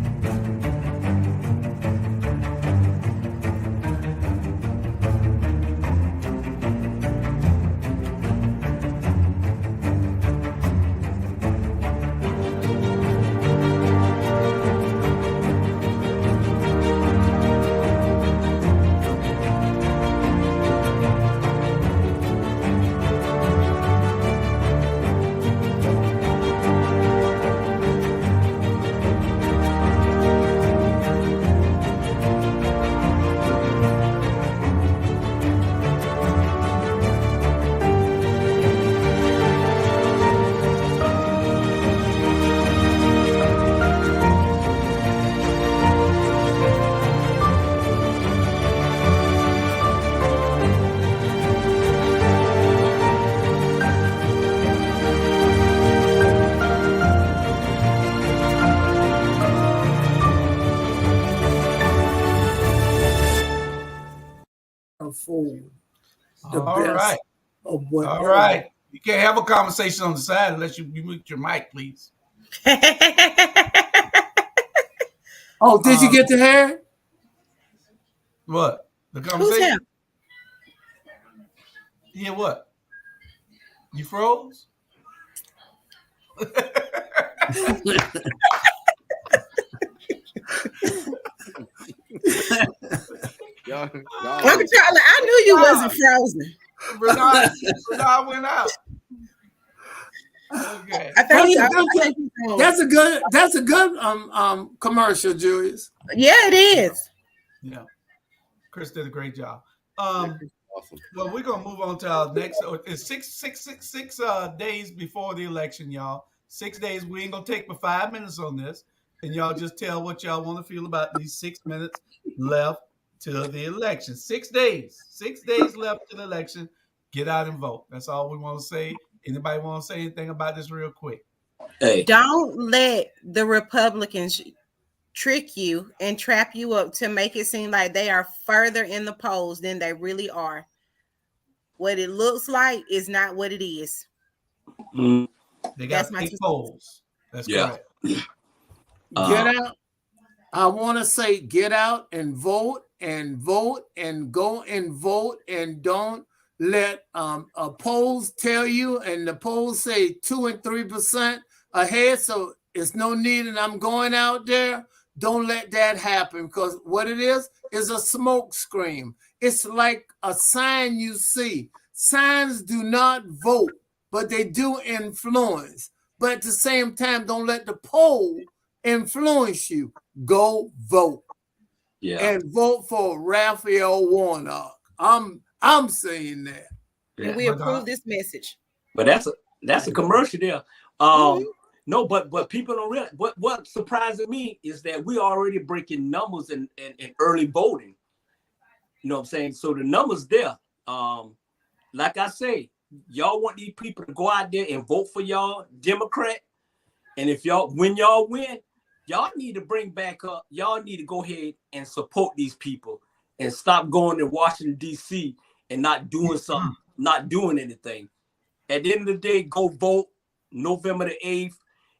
Afford the best of what. All right. You can't have a conversation on the side unless you mute your mic, please. Oh, did you get the hair? What? The conversation? Yeah, what? You froze? Uncle Charlie, I knew you wasn't frozen. Bernard went out. Okay. That's a good commercial, Julius. Yeah, it is. Yeah. Chris did a great job. Awesome. Well, we're gonna move on to our next. It's six days before the election, y'all. 6 days. We ain't gonna take but 5 minutes on this, and y'all just tell what y'all want to feel about these 6 minutes left to the election. 6 days. 6 days left to the election. Get out and vote. That's all we want to say. Anybody want to say anything about this real quick? Hey. Don't let the Republicans trick you and trap you up to make it seem like they are further in the polls than they really are. What it looks like is not what it is. They got fake polls. That's correct. Get out. I want to say get out and vote and vote and go and vote, and don't let polls tell you, and the polls say 2 and 3% ahead, so it's no need, and I'm going out there. Don't let that happen, because what it is a smoke screen. It's like a sign you see. Signs do not vote, but they do influence. But at the same time, don't let the poll influence you. Go vote. Yeah. And vote for Raphael Warnock. I'm saying that. Yeah. And we approve this message. But that's a commercial there. No, but people don't realize what surprises me is that we already breaking numbers in early voting. You know what I'm saying? So the numbers there. Like I say, y'all want these people to go out there and vote for y'all Democrat. And when y'all win, y'all need to bring back up. Y'all need to go ahead and support these people and stop going to Washington, D.C. and not doing something, not doing anything. At the end of the day, go vote November the 8th.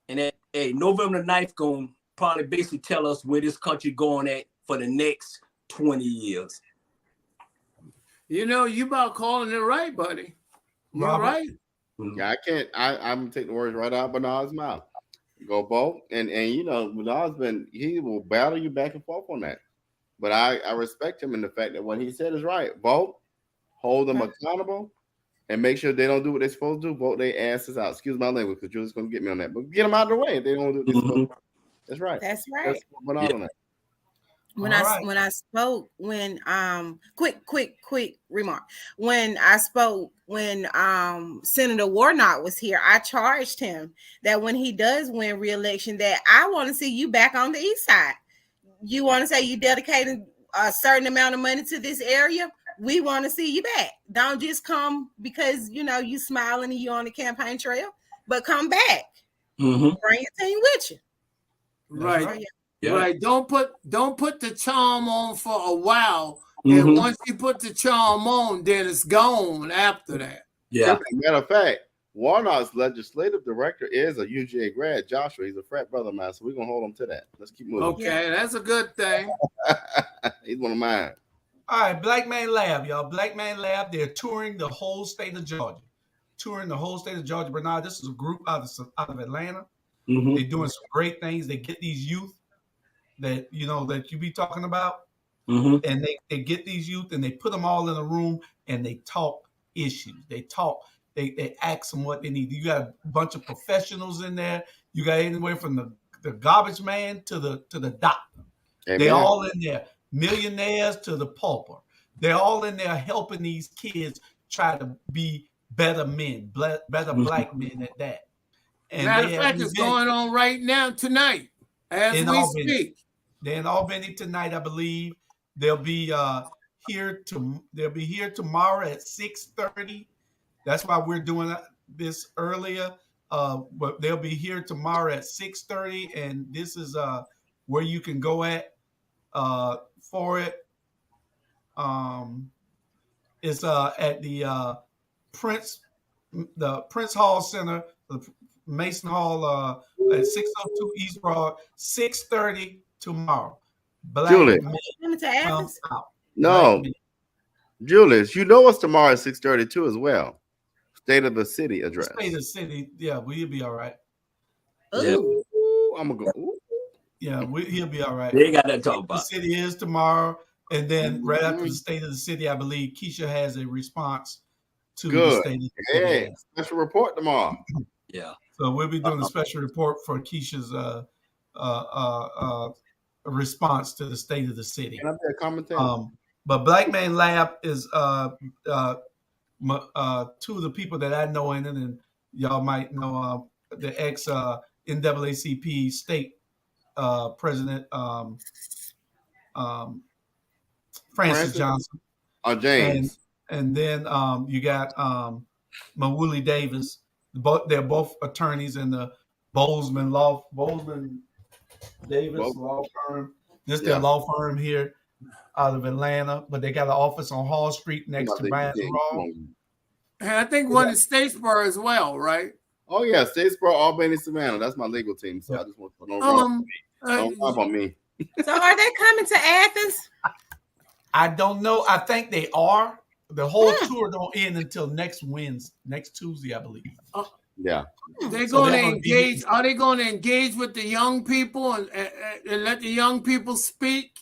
And November the 9th going to probably basically tell us where this country going at for the next 20 years. You know, you about calling it right, buddy. You're right. Yeah, I can't. I'm gonna take the words right out of Bernard's mouth. Go vote, and you know, Bernard's he will battle you back and forth on that. But I respect him in the fact that what he said is right. Vote, hold them accountable, and make sure they don't do what they're supposed to do. Vote their asses out. Excuse my language, because Julie's going to get me on that. But get them out of the way if they don't do what they're supposed to do. That's right. That's right. That's on that. When I spoke, quick remark. When Senator Warnock was here, I charged him that when he does win re-election, that I want to see you back on the east side. You want to say you dedicated a certain amount of money to this area? We want to see you back. Don't just come because you smiling and you on the campaign trail, but come back. Bring your team with you. Right. Yeah. Right. Don't put the charm on for a while. And once you put the charm on, then it's gone after that. Yeah. Matter of fact, Warnock's legislative director is a UGA grad, Joshua. He's a frat brother of mine, so we're gonna hold him to that. Let's keep moving. Okay, that's a good thing. He's one of mine. All right, Black Man Lab, y'all. Black Man Lab, they're touring the whole state of Georgia. Bernard, this is a group out of Atlanta. They're doing some great things. They get these youth that you be talking about, and they get these youth and they put them all in a room and they talk issues. They ask them what they need. You got a bunch of professionals in there. You got anywhere from the garbage man to the doctor. Amen. They're all in there. Millionaires to the pauper. They're all in there helping these kids try to be better men, better black men at that. And matter of fact, it's going on right now tonight as we speak. They're in Albany tonight, I believe. They'll be here tomorrow at 6:30. That's why we're doing this earlier. But they'll be here tomorrow at 6:30, and this is where you can go at for it. It's at the Prince Hall Center, the Mason Hall at 602 East Broad, 6:30 tomorrow. Julius. No. Julius, you know it's tomorrow at 6:30 too as well. State of the City address. State of the City, yeah, we'll be all right. Yeah. I'm gonna go. Ooh. Yeah, he'll be all right. They got that talk about. The city is tomorrow, and then right after the State of the City, I believe Keisha has a response to the State of the City. Hey, special report tomorrow. Yeah. So we'll be doing a special report for Keisha's response to the State of the City. Can I be a commentator? But Black Man Lab is two of the people that I know in it, and y'all might know the ex NAACP state president Francis Johnson. James. And then you got Mawuli Davis. They're both attorneys in the Bozeman Davis law firm. This is their law firm here out of Atlanta, but they got an office on Hall Street next to Barnes and Raw. And I think one in Statesboro as well, right? Oh yeah, Statesboro, Albany, Savannah. That's my legal team. So I just want to don't talk on me. So are they coming to Athens? I don't know. I think they are. The whole tour don't end until next Tuesday, I believe. Yeah. They're going to engage. Are they going to engage with the young people and let the young people speak?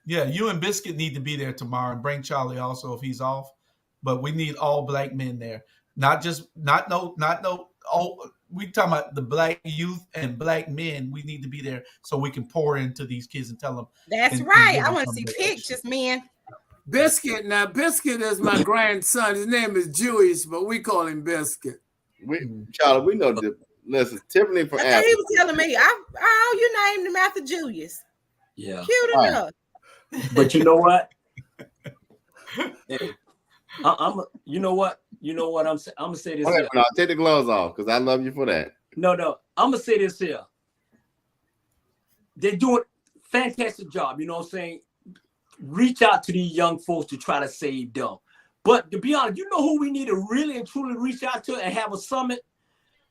Yeah, you and Biscuit need to be there tomorrow, and bring Charlie also if he's off. But we need all black men there. Not all. We talking about the black youth and black men. We need to be there so we can pour into these kids and tell them. That's right. I want to see pictures, man. Biscuit. Now, Biscuit is my grandson. His name is Jewish, but we call him Biscuit. Charlie, we know that. Listen, Tiffany from Athens. He was telling me, you named him after Julius. Yeah. Cute enough. But you know what? You know what? I'm gonna say this. Okay, no, take the gloves off because I love you for that. No, I'm gonna say this here. They're doing a fantastic job. You know what I'm saying? Reach out to these young folks to try to save them. But to be honest, you know who we need to really and truly reach out to and have a summit?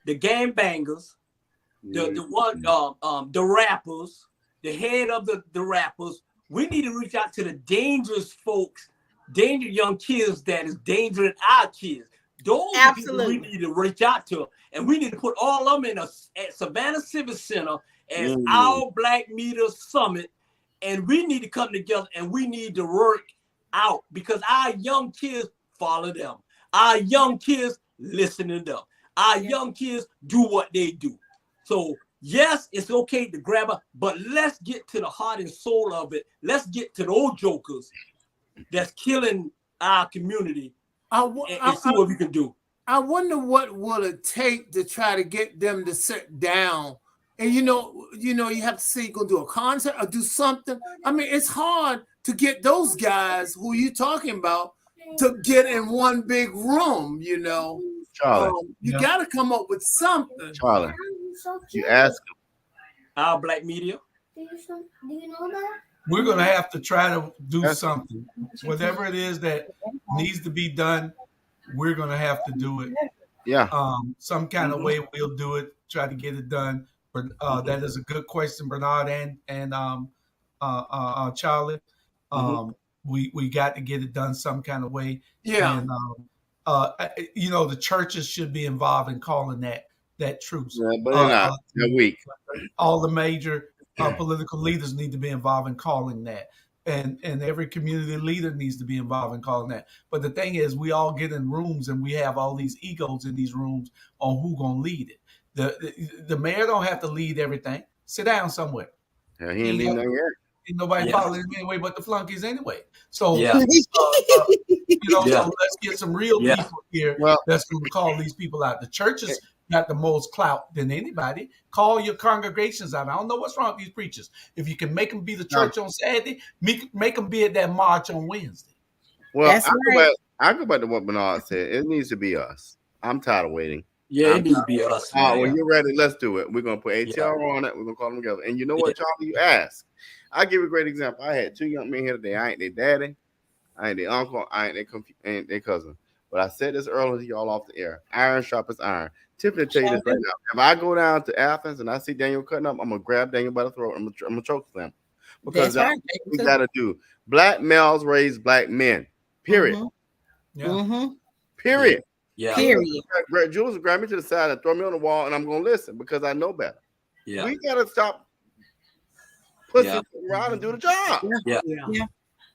The gangbangers, the rappers, the head of the rappers. We need to reach out to the dangerous folks, dangerous young kids that is endangering our kids. Those Absolutely. people we need to reach out to, and we need to put all of them at Savannah Civic Center as our Black Media Summit, and we need to come together and we need to work out because our young kids follow them. Our young kids listening up. Our young kids do what they do. So yes, it's okay to grab her, but let's get to the heart and soul of it. Let's get to those jokers that's killing our community and see what we can do. I wonder what will it take to try to get them to sit down. And you have to say you're gonna do a concert or do something. I mean, it's hard to get those guys who you talking about to get in one big room. Charlie, you got to come up with something. Charlie, you ask them. Our black media. Do you know that? We're gonna have to try to do something. Whatever it is that needs to be done, we're gonna have to do it. Yeah. Some kind of way we'll do it. Try to get it done. But that is a good question, Bernard and Charlie. We got to get it done some kind of way. Yeah. And the churches should be involved in calling that truce. Yeah, but they're not. They're weak. All the major political leaders need to be involved in calling that. And every community leader needs to be involved in calling that. But the thing is, we all get in rooms and we have all these egos in these rooms on who's gonna lead it. The mayor don't have to lead everything. Sit down somewhere. Yeah, he ain't leading nothing yet. Ain't nobody following him anyway but the flunkies anyway. So, Yeah. so let's get some real people here that's going to call these people out. The churches got the most clout than anybody. Call your congregations out. I don't know what's wrong with these preachers. If you can make them be the church on Saturday, make them be at that march on Wednesday. Well, I go back to what Bernard said. It needs to be us. I'm tired of waiting. Yeah, it needs to be us. When you're ready, let's do it. We're going to put ATR on it. We're going to call them together. And you know what, Charlie? You ask. I'll give you a great example. I had two young men here today. I ain't their daddy. I ain't their uncle. I ain't their cousin. But I said this earlier to y'all off the air. Iron sharpens iron. Tiffany, tell you this right now. If I go down to Athens and I see Daniel cutting up, I'm going to grab Daniel by the throat. I'm going to choke them. Because that's what we got to do. Black males raise black men. Period. Period. Yeah. Period. Jules will grab me to the side and throw me on the wall, and I'm going to listen because I know better. Yeah. We got to stop pushing around and do the job.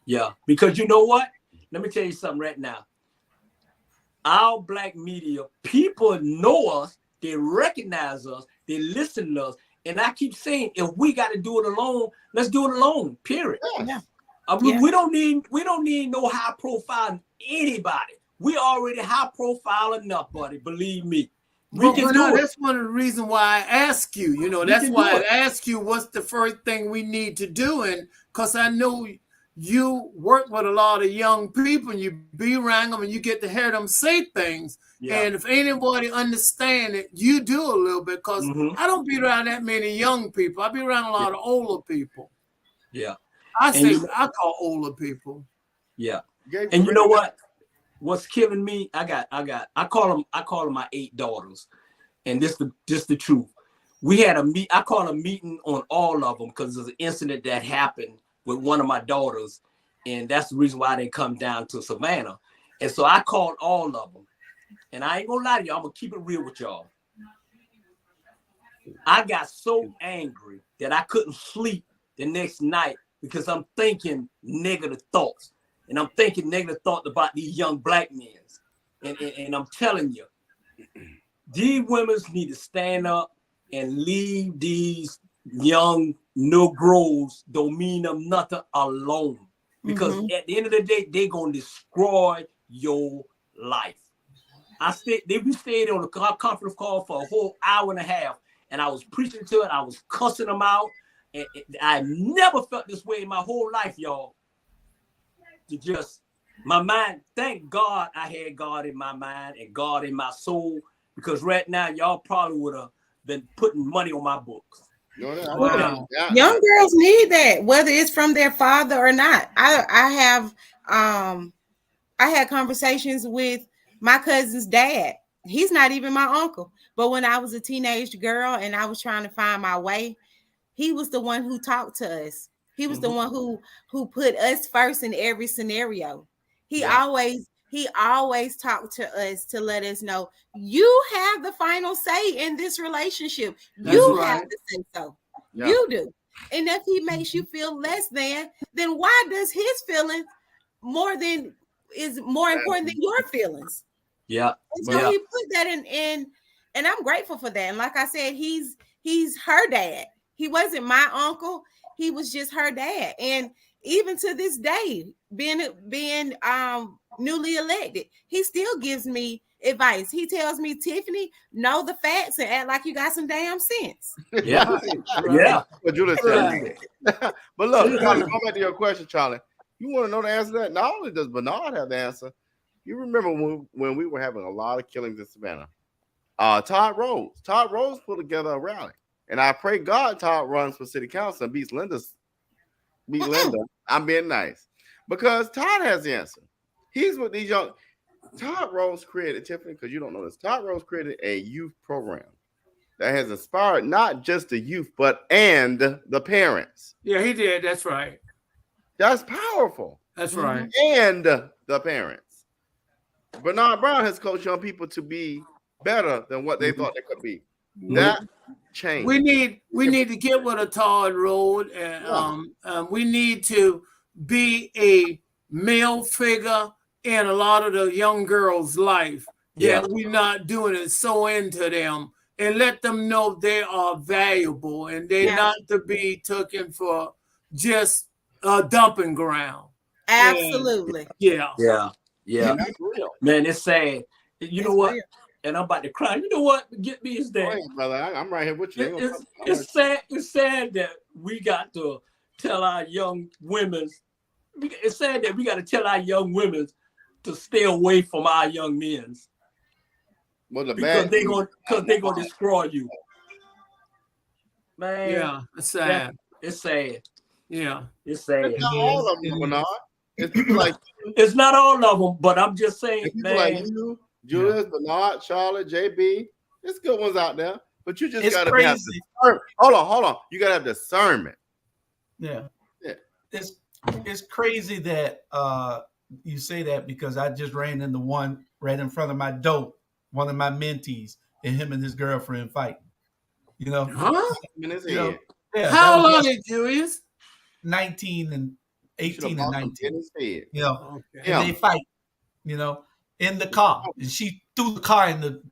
Yeah. Because you know what? Let me tell you something right now. Our black media, people know us, they recognize us, they listen to us. And I keep saying, if we got to do it alone, let's do it alone. Period. We don't need no high profile anybody. We already high profile enough, buddy. Believe me. We can do it. That's one of the reasons why I ask you. That's why I ask you what's the first thing we need to do. And because I know you work with a lot of young people and you be around them and you get to hear them say things. Yeah. And if anybody understand it, you do a little bit because I don't be around that many young people. I be around a lot of older people. Yeah. I call older people. Yeah. And you know what? What's killing me? I call them my 8 daughters. And this the truth. We had I call a meeting on all of them because there's an incident that happened with one of my daughters. And that's the reason why I didn't come down to Savannah. And so I called all of them. And I ain't gonna lie to y'all, I'm gonna keep it real with y'all. I got so angry that I couldn't sleep the next night because I'm thinking negative thoughts. And I'm thinking negative thoughts about these young black men. And I'm telling you, these women need to stand up and leave these young Negroes, don't mean them nothing, alone. Because at the end of the day, they're going to destroy your life. We stayed on a conference call for a whole hour and a half, and I was preaching to it. I was cussing them out. And I never felt this way in my whole life, y'all. My mind, thank God I had God in my mind and God in my soul, because right now y'all probably would have been putting money on my books. Wow. Young girls need that, whether it's from their father or not. I had conversations with my cousin's dad. He's not even my uncle, but when I was a teenage girl and I was trying to find my way, he was the one who talked to us. He was the one who put us first in every scenario. He always talked to us to let us know you have the final say in this relationship. You have to say so. Yeah. You do. And if he makes you feel less than, then why does his feelings is more important than your feelings? Yeah. And so he put that in, and I'm grateful for that. And like I said, he's her dad. He wasn't my uncle. He was just her dad. And even to this day, being newly elected, he still gives me advice. He tells me, Tiffany, know the facts and act like you got some damn sense. Yeah. Yeah. What Julius said. But look, Charlie, go back to your question, Charlie. You want to know the answer to that? Not only does Bernard have the answer, you remember when we were having a lot of killings in Savannah. Todd Rose put together a rally. And I pray God Todd runs for city council and beats Linda. I'm being nice. Because Todd has the answer. He's with these young. Todd Rose created, Tiffany, because you don't know this. Todd Rose created a youth program that has inspired not just the youth, and the parents. Yeah, he did. That's right. That's powerful. That's right. And the parents. Bernard Brown has coached young people to be better than what they thought they could be. That changed. We need to get with a Todd Road, and we need to be a male figure in a lot of the young girls' life. Yeah, we're not doing it so into them, and let them know they are valuable and they're not to be taken for just a dumping ground. Absolutely. And, yeah. Man, it's sad. You know what? Real. And I'm about to cry. You know what? Get me is that, brother. I'm right here with you. It's sad. It's sad that we got to tell our young women. It's sad that we got to tell our young women to stay away from our young men. Because they're gonna destroy you. Man. Yeah, it's sad. It's sad. Yeah, it's sad. It's not all of them, Bernard. It's people like it's not all of them, but I'm just saying, man. Like you, Julius, Bernard, Charlotte, JB. There's good ones out there, but you just gotta have discernment. Hold on. You gotta have discernment. Yeah. It's crazy that you say that, because I just ran into one right in front of my door, one of my mentees, and him and his girlfriend fighting. You know, how old are you, Julius? 19 and 18 and 19. You know, okay. And they fight. You know, in the car, and she threw the car in the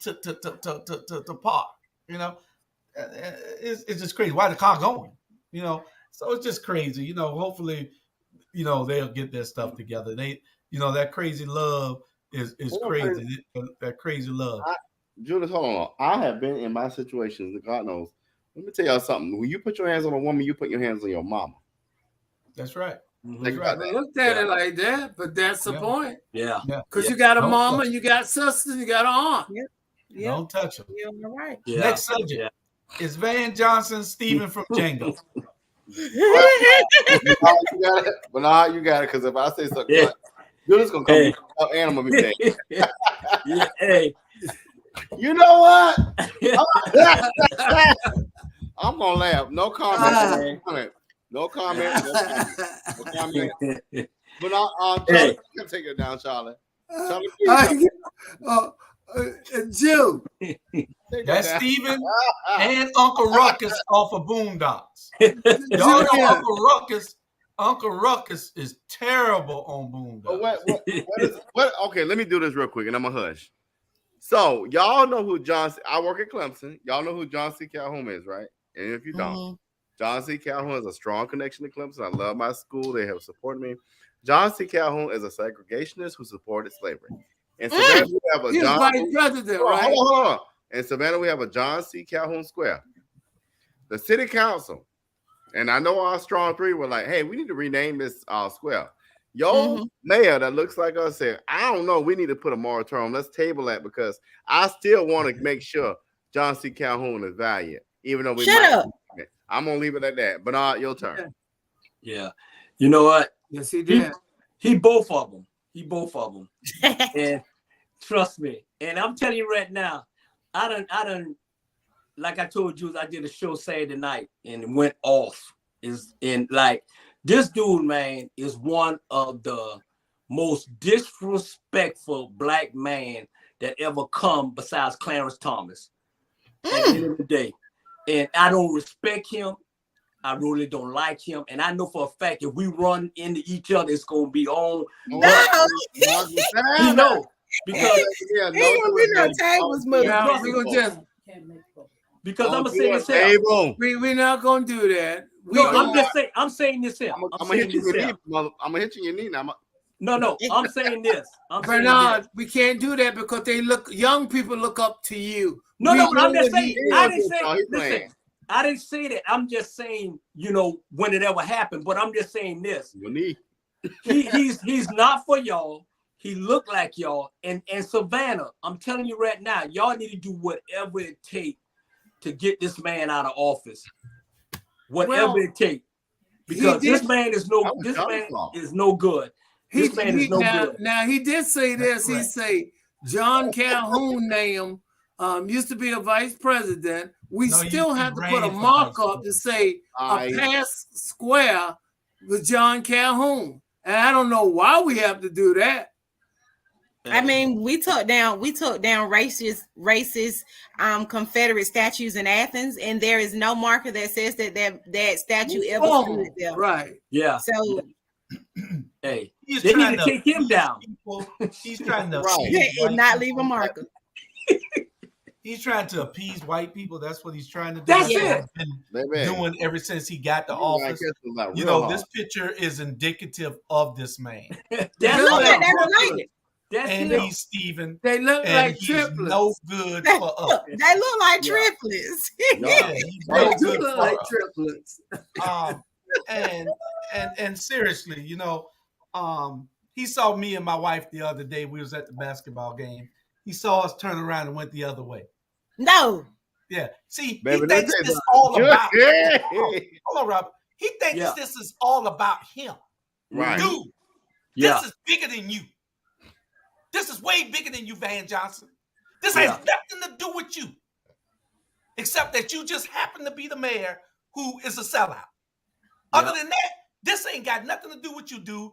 to park. You know, it's just crazy. Why the car going? You know, so it's just crazy. You know, hopefully, you know, they'll get their stuff together. They, you know, that crazy love is crazy. That crazy love. Julius, hold on. I have been in my situations, God knows. Let me tell y'all something. When you put your hands on a woman, you put your hands on your mama. That's right. That's right. They looked at it like that, but that's the point. Yeah. Because you got a mama, you got sisters, you got an aunt. Yeah. Don't touch them. You're right. Yeah. Next subject is Van Johnson, Stephen from Django. Bernard, you got it. Because if I say something, Julius gonna come animal me. Hey. You know what? I'm gonna laugh. No comment. No comment. But Charlie, you can take it down, Charlie. Jew. That's Stephen and Uncle Ruckus off of Boondocks. Y'all know Uncle Ruckus is terrible on Boondocks. What? Okay, let me do this real quick, and I'm gonna hush. So y'all know who I work at Clemson. Y'all know who John C. Calhoun is, right? And if you don't, John C. Calhoun has a strong connection to Clemson. I love my school. They have supported me. John C. Calhoun is a segregationist who supported slavery. In Savannah, we have a vice president, right? Hold on. In Savannah, we have a John C. Calhoun Square. The city council, and I know our strong three were like, hey, we need to rename this square. Yo, mayor that looks like us said, I don't know, we need to put a moratorium. Let's table that, because I still want to make sure John C. Calhoun is valued, even though we Shut up. I'm gonna leave it at that. Bernard, your turn. Yeah. You know what? Yes, he did. He both of them. And trust me. And I'm telling you right now, I done, like I told you, I did a show Saturday night and it went off. This dude, man, is one of the most disrespectful black man that ever come besides Clarence Thomas at the end of the day. And I don't respect him. I really don't like him. And I know for a fact if we run into each other, it's going to be on. No. He know. because yeah, Ain't gonna be no tables moving. Now, we gonna just because I'm gonna say this here. Table. we're not gonna do that. I'm saying this here. I'm gonna hit you in your knee, mother. I'm gonna hit you in your knee now. No, I'm saying this. Bernard, we can't do that because young people look up to you. No, I'm just saying. I didn't say. Listen, I didn't say that. I'm just saying, when it ever happened. But I'm just saying this. Your knee. He's not for y'all. He looked like y'all. And Savannah, I'm telling you right now, y'all need to do whatever it takes to get this man out of office. Whatever it takes. Because this man is no good. This man is no good. Now he did say this. He say John Calhoun name used to be a vice president. We still have to put a mark up to say a pass square with John Calhoun. And I don't know why we have to do that. I mean, we took down racist Confederate statues in Athens, and there is no marker that says that statue ever stood there. Right. Yeah. So hey, they need to take him down. He's trying to and not leave a marker. He's trying to appease white people. That's what he's trying to do. That's it. Been doing ever since he got to office. This picture is indicative of this man. He's Stephen. They look like triplets. No good for us. They look like triplets. They do look like triplets. And seriously, he saw me and my wife the other day. We was at the basketball game. He saw us turn around and went the other way. No. Yeah. See, he thinks this is all about him. Hold on, Rob. He thinks this is all about him. Right. Dude, this is bigger than you. This is way bigger than you, Van Johnson. This has nothing to do with you. Except that you just happen to be the mayor who is a sellout. Other than that, this ain't got nothing to do with you, dude.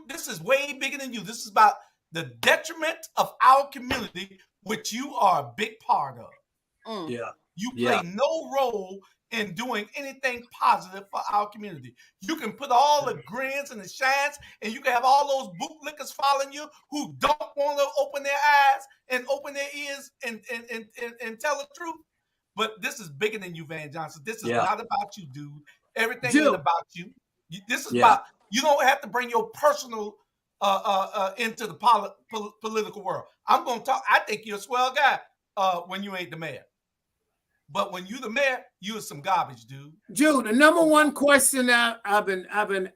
This is way bigger than you. This is about the detriment of our community, which you are a big part of. Yeah. You play no role in doing anything positive for our community. You can put all the grins and the shines, and you can have all those bootlickers following you who don't want to open their eyes and open their ears and tell the truth. But this is bigger than you, Van Johnson. This is not about you, dude. Everything is about you. This is about, you don't have to bring your personal into the political world. I'm going to talk. I think you're a swell guy when you ain't the mayor. But when you the mayor, you is some garbage, dude. Jude, the number one question I've been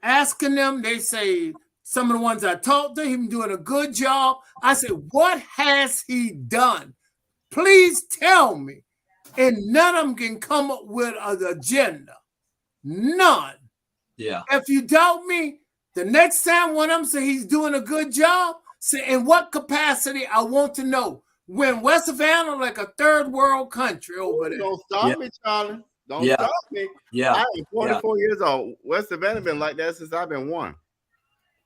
asking them, they say some of the ones I talked to him doing a good job. I said, what has he done? Please tell me. And none of them can come up with an agenda. None. Yeah. If you doubt me, the next time one of them say he's doing a good job, say in what capacity, I want to know. When West Savannah like a third world country over there. Don't stop me, Charlie. Don't stop me. Yeah. I am 44 years old. West Savannah been like that since I've been one.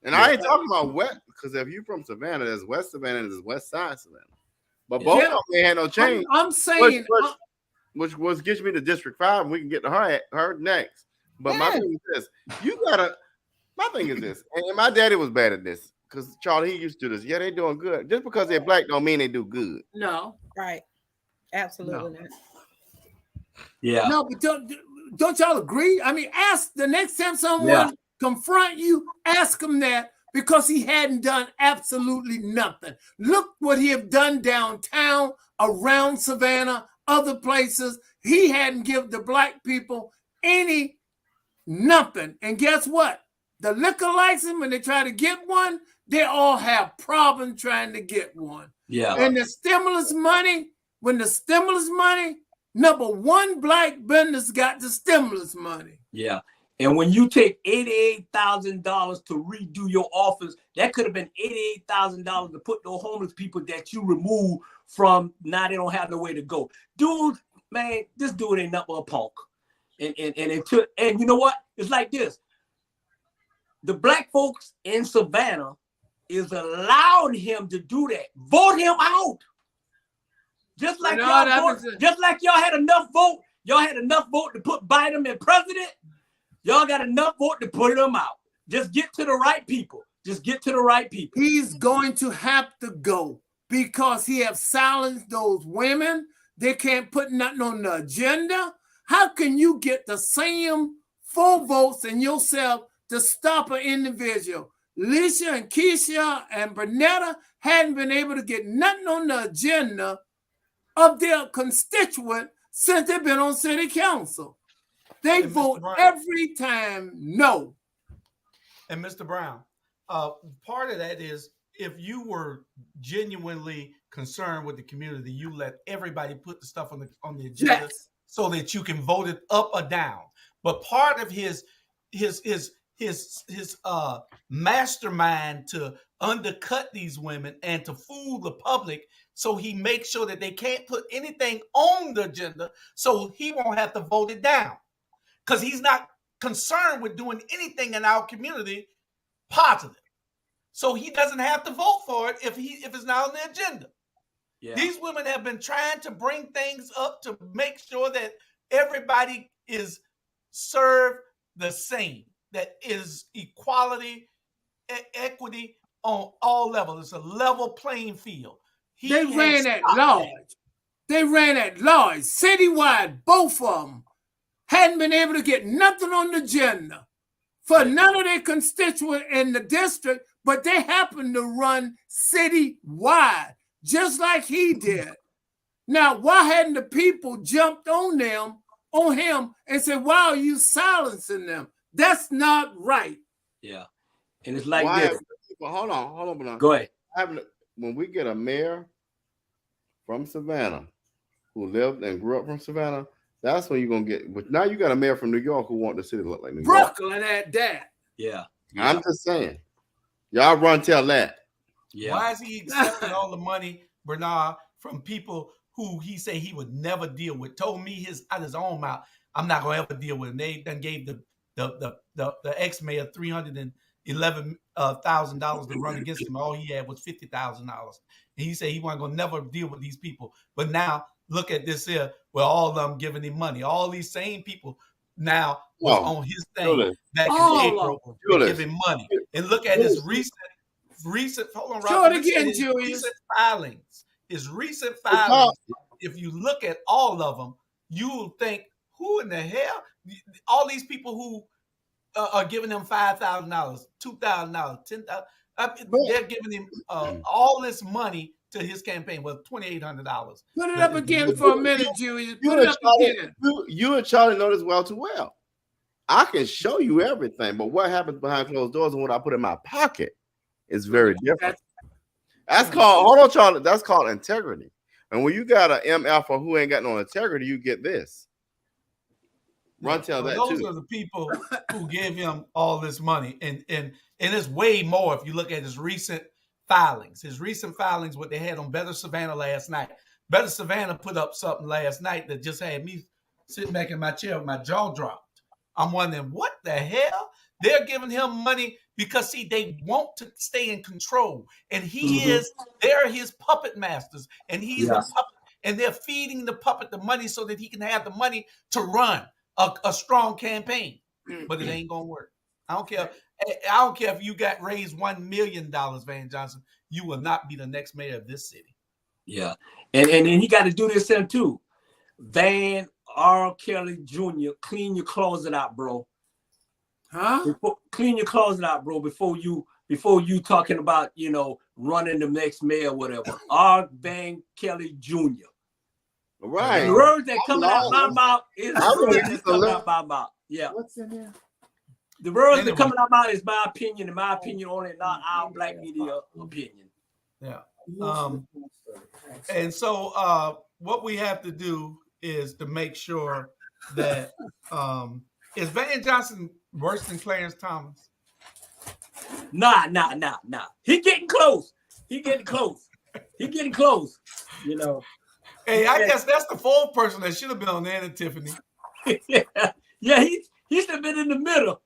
And I ain't talking about West, because if you're from Savannah, there's West Savannah and there's West Side Savannah. But both of them ain't had no change. I'm saying, which gets me to District 5, and we can get to her next. But my thing is this: my thing is this, and my daddy was bad at this. Because Charlie, he used to do this. Yeah, they doing good. Just because they're black don't mean they do good. No. Right. Absolutely not. Yeah. No, but don't y'all agree? I mean, ask the next time someone confront you, ask him that, because he hadn't done absolutely nothing. Look what he have done downtown, around Savannah, other places. He hadn't given the black people nothing. And guess what? The liquor license, when they try to get one, they all have problems trying to get one. Yeah. And the stimulus money, number one black business got the stimulus money. Yeah. And when you take $88,000 to redo your office, that could have been $88,000 to put those homeless people that you remove from, now they don't have no way to go. Dude, man, this dude ain't nothing but a punk. And you know what? It's like this. The black folks in Savannah is allowing him to do that. Vote him out. Just like y'all had enough vote. Y'all had enough vote to put Biden in president. Y'all got enough vote to put him out. Just get to the right people. He's going to have to go. because he have silenced those women. They can't put nothing on the agenda. How can you get the same 4 votes in yourself to stop an individual? Lisha and Keisha and Bernetta hadn't been able to get nothing on the agenda of their constituent since they've been on city council. They vote every time no. And Mr. Brown, part of that is if you were genuinely concerned with the community, you let everybody put the stuff on the agenda so that you can vote it up or down. But part of his mastermind to undercut these women and to fool the public, so he makes sure that they can't put anything on the agenda, so he won't have to vote it down, because he's not concerned with doing anything in our community positive. So he doesn't have to vote for it if it's not on the agenda. Yeah. These women have been trying to bring things up to make sure that everybody is served the same, that is equality, equity on all levels. It's a level playing field. They ran at large. Citywide, both of them hadn't been able to get nothing on the agenda for none of their constituents in the district, but they happened to run citywide, just like he did. Now, why hadn't the people jumped on him, and said, why are you silencing them? That's not right. Yeah. And it's like this. Hold on. Go ahead. When we get a mayor from Savannah who lived and grew up from Savannah, that's when you're going to get. But now you got a mayor from New York who want the city to look like New York. Brooklyn at that. Yeah. I'm just saying. Y'all run tell that. Yeah. Why is he accepting all the money, Bernard, from people who he said he would never deal with? Told me out his own mouth, I'm not going to ever deal with him. They done gave the ex-mayor $311,000 to run against him. All he had was $50,000. And he said he wasn't going to never deal with these people. But now look at this here, where all of them giving him money. All these same people now was on his thing back in April, giving money. And look at his recent hold on, Rob. Recent filings. His recent filings. If you look at all of them, you'll think, who in the hell? All these people who are giving him $5,000, $2,000, $10,000. They're giving him all this money to his campaign. Well, $2,800. Put it up again for a minute, Julius. Put it up again. You and Charlie know this well too well. I can show you everything, but what happens behind closed doors and what I put in my pocket is very different. That's called, hold on, Charlie. That's called integrity. And when you got an MF or who ain't got no integrity, you get this. Run tell that those too. Those are the people who gave him all this money, and it's way more if you look at his recent filings. His recent filings, what they had on Better Savannah last night. Better Savannah put up something last night that just had me sitting back in my chair with my jaw dropped. I'm wondering, what the hell? They're giving him money because, see, they want to stay in control, and they're his puppet masters, and he's a puppet, and they're feeding the puppet the money so that he can have the money to run a strong campaign. But it ain't gonna work. I don't care if you got raised $1 million, Van Johnson. You will not be the next mayor of this city. Yeah, and he got to do this thing too. Van R. Kelly Jr., clean your closet out, bro. Clean your closet out, bro, before you talking about, running the next mayor or whatever. R. Van Kelly Jr. Right. The words that coming out my mouth is coming out my mouth. Yeah. What's in there? The words that coming out my mouth is my opinion, and my opinion only, not our black media opinion. Yeah. And so what we have to do is to make sure that is Van Johnson worse than Clarence Thomas? Nah. He getting close. Hey, I guess that's the fourth person that should have been on there, Tiffany. Yeah, he should have been in the middle.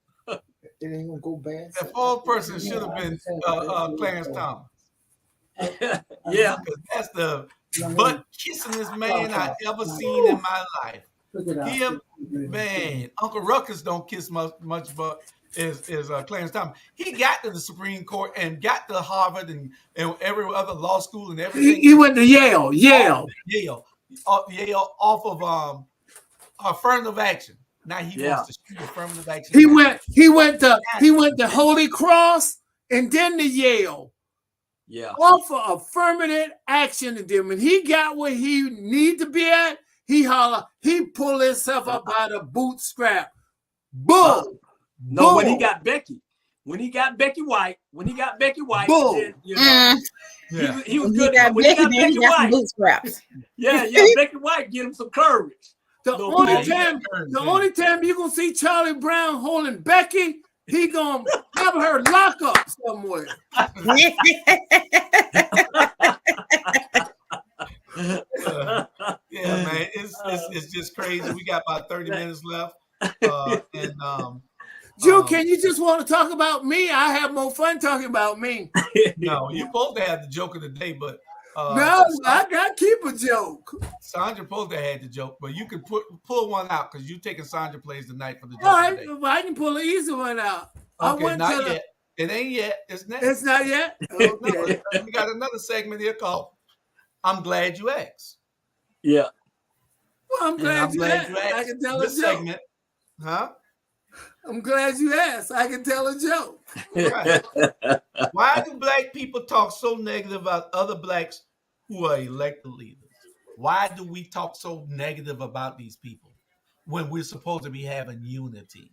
It ain't gonna go bad. The fourth person should have been Clarence Thomas. Yeah, that's the butt kissingest man I ever seen in my life. Him, man, Uncle Ruckus don't kiss much butt. is Clarence Thomas. He got to the Supreme Court and got to Harvard and every other law school and everything. He went to Yale. Yale off of affirmative action. Now he wants to shoot affirmative action. He went to Holy Cross and then to Yale. Yeah. Off of affirmative action. And then when he got where he need to be at, he pulled himself up by the bootstrap. Boom. No, when he got Becky White, then, you know, he was good. When he got Becky White, bootstraps. Yeah, Becky White get him some courage. The only time you gonna see Charlie Brown holding Becky, he gonna have her lock up somewhere. Yeah, man, it's just crazy. We got about 30 minutes left, Drew, can you just want to talk about me? I have more fun talking about me. No, you're supposed to have the joke of the day, but no, I got to keep a joke. Sandra supposed to have the joke, but you can pull one out because you taking Sandra plays tonight for the joke. All right, of the day. I can pull an easy one out. Okay, not yet. It ain't yet. It's next. It's not yet. Okay. We got another segment here called "I'm Glad You Asked." Yeah. Well, I'm glad you asked. I can tell a joke. Segment, huh? I'm glad you asked. I can tell a joke. Right. Why do black people talk so negative about other blacks who are elected leaders? Why do we talk so negative about these people when we're supposed to be having unity?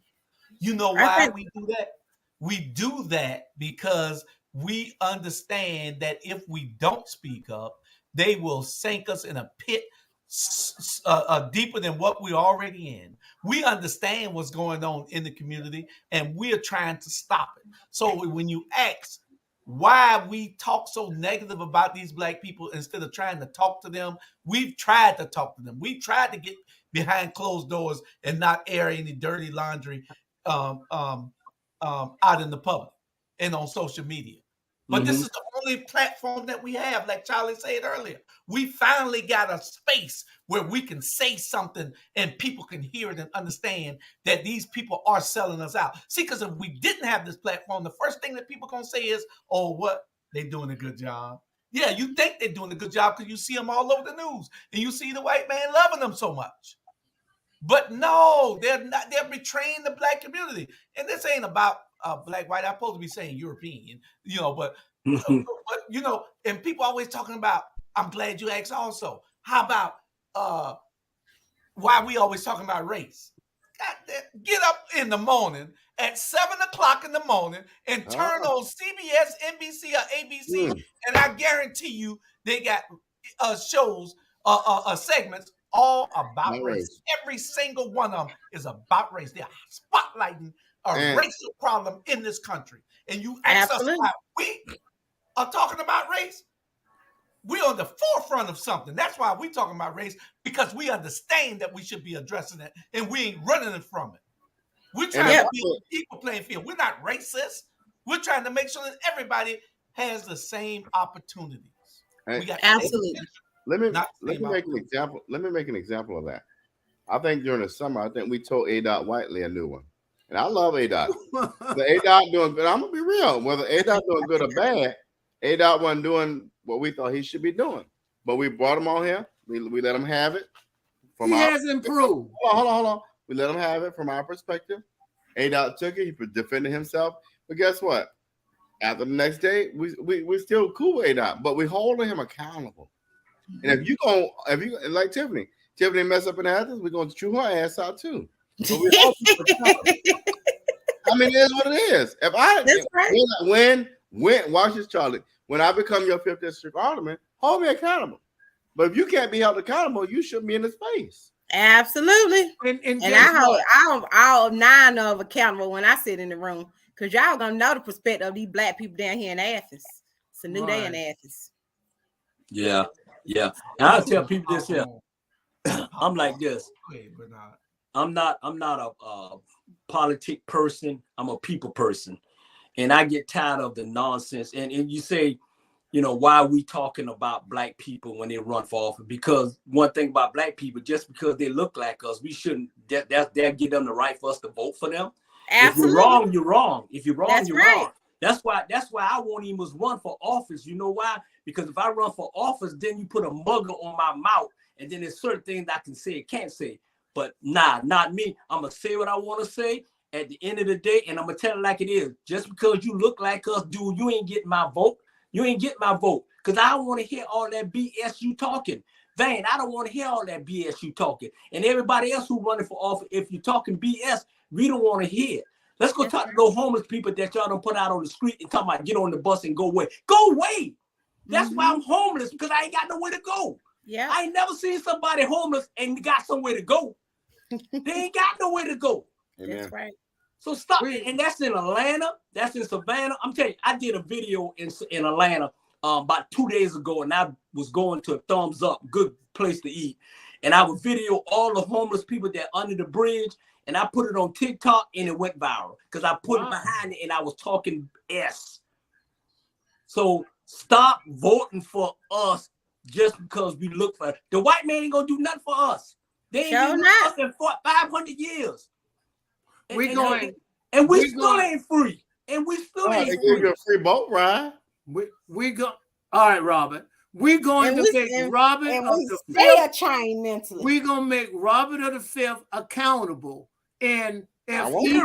You know why we do that? We do that because we understand that if we don't speak up, they will sink us in a pit deeper than what we're already in. We understand what's going on in the community and we're trying to stop it. So when you ask why we talk so negative about these black people instead of trying to talk to them, we've tried to talk to them. We tried to get behind closed doors and not air any dirty laundry out in the public and on social media. But this is the only platform that we have, like Charlie said earlier. We finally got a space where we can say something and people can hear it and understand that these people are selling us out. See, because if we didn't have this platform, the first thing that people going to say is, oh, what? They're doing a good job. Yeah, you think they're doing a good job because you see them all over the news and you see the white man loving them so much. But no, they're not. They're betraying the black community. And this ain't about black, white. I'm supposed to be saying European, but and people always talking about, I'm glad you asked also. How about why we always talking about race? Get up in the morning at 7:00 in the morning and turn on CBS, NBC, or ABC, and I guarantee you they got shows, segments all about race. Every single one of them is about race. They're spotlighting a racial problem in this country. And you ask us why we are talking about race. We're on the forefront of something. That's why we're talking about race, because we understand that we should be addressing it and we ain't running from it. We're trying to be on an equal playing field. We're not racist. We're trying to make sure that everybody has the same opportunities. We got absolutely. Let me make an example. Let me make an example of that. I think during the summer, I think we told A. Whiteley a new one. And I love A. The A. doing good. I'm gonna be real. Whether A. doing good or bad, A. wasn't doing what we thought he should be doing. But we brought him on here. We let him have it. He has improved. Hold on. We let him have it from our perspective. A. took it. He defended himself. But guess what? After the next day, we still cool with A. But we holding him accountable. And if you like Tiffany mess up in Athens, we're going to chew her ass out too. I mean, it is what it is. Watch this, Charlie. When I become your 5th district alderman, hold me accountable. But if you can't be held accountable, you shouldn't be in the space. Absolutely. And I hold 9 of accountable when I sit in the room, because y'all gonna know the perspective of these black people down here in Athens. It's a new day in Athens. Yeah. And I'll tell people this here. I'm like this. I'm not a politic person. I'm a people person. And I get tired of the nonsense. And you say, why are we talking about black people when they run for office? Because one thing about black people, just because they look like us, we shouldn't, that get them the right for us to vote for them. If you're wrong, you're wrong. If you're wrong, That's you're right. wrong. That's why I won't even run for office. You know why? Because if I run for office, then you put a mugger on my mouth, and then there's certain things I can say, can't say. But nah, not me. I'm gonna say what I want to say at the end of the day, and I'm gonna tell it like it is. Just because you look like us, dude, you ain't getting my vote. You ain't get my vote. Because I don't want to hear all that BS you talking. Vane, I don't want to hear all that BS you talking. And everybody else who running for office, if you're talking BS, we don't want to hear. Let's go talk to those homeless people that y'all don't put out on the street and talk about get on the bus and go away. Go away. That's why I'm homeless, because I ain't got nowhere to go. Yeah. I ain't never seen somebody homeless and got somewhere to go. They ain't got nowhere to go. That's right. So stop it. And that's in Atlanta. That's in Savannah. I'm telling you, I did a video in Atlanta about 2 days ago, and I was going to a Thumbs Up, good place to eat. And I would video all the homeless people that under the bridge, and I put it on TikTok, and it went viral because I put it behind it, and I was talking S. So stop voting for us just because we look for it. The white man ain't gonna do nothing for us. They ain't doing nothing for 500 years. And we still ain't free. And we still ain't free. They gave you a free boat ride. We go. All right, Robert. We're going to make Robert of the Fifth. Chain mentally. We're gonna make Robert of the Fifth accountable. And if he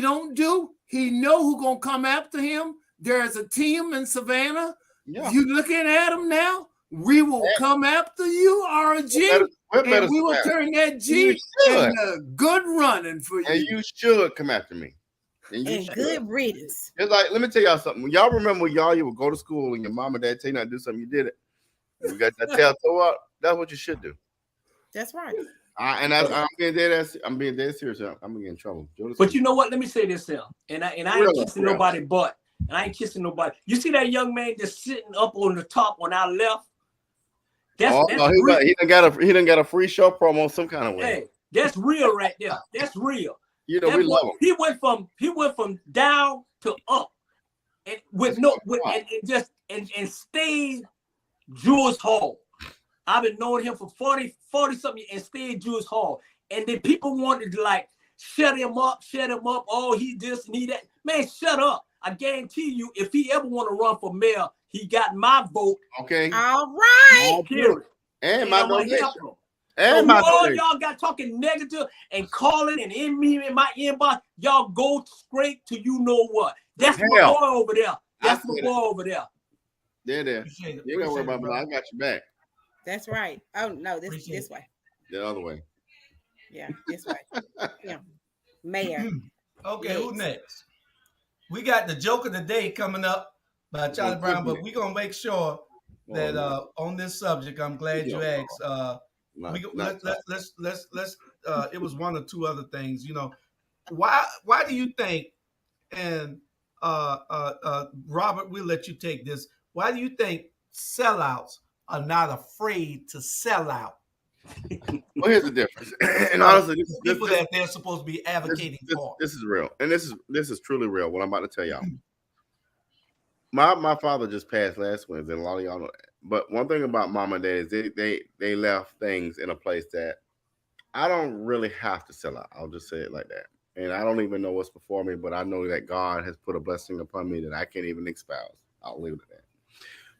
don't do, he know who gonna come after him. There's a team in Savannah. Yeah. You looking at him now? We will come after you, RG, and we will turn that G into good running for you. And you should come after me. And good riddance. It's like, let me tell y'all something. When y'all remember when you would go to school and your mom and dad tell you not to do something, you did it. You got that tail toe up. That's what you should do. That's right. I'm being dead serious. I'm gonna get in trouble. But you know what? Let me say this, Sam. And I ain't kissing nobody butt. And I ain't kissing nobody. You see that young man just sitting up on the top on our left? He done got a free show promo some kind of way. Hey, that's real right there. That's real. You know, we love him. He went from down to up, and and stayed Jewish Hall. I've been knowing him for 40 something and stayed Jewish Hall. And then people wanted to like shut him up. Oh, he this and he that. Man, shut up. I guarantee you, if he ever want to run for mayor, he got my vote. Okay. All right. Period. And my donation. And all y'all got talking negative and calling and in me in my inbox, y'all go straight to you know what. That's my boy over there. That's my boy over there. There. You gotta worry about me. I got your back. That's right. Oh no, this way. The other way. Yeah, this way. Yeah. Mayor. Okay, who next? We got the joke of the day coming up by Charlie Brown, but we're gonna make sure that on this subject, I'm glad you asked. Let's it was one or two other things, you know. Why do you think, and Robert, we'll let you take this. Why do you think sellouts are not afraid to sell out? Well, here's the difference. And honestly, people that they're supposed to be advocating for. This is real, and this is truly real. What I'm about to tell y'all. My father just passed last Wednesday, and a lot of y'all know that. But one thing about mom and dad is they left things in a place that I don't really have to sell out. I'll just say it like that. And I don't even know what's before me, but I know that God has put a blessing upon me that I can't even espouse. I'll leave it at that.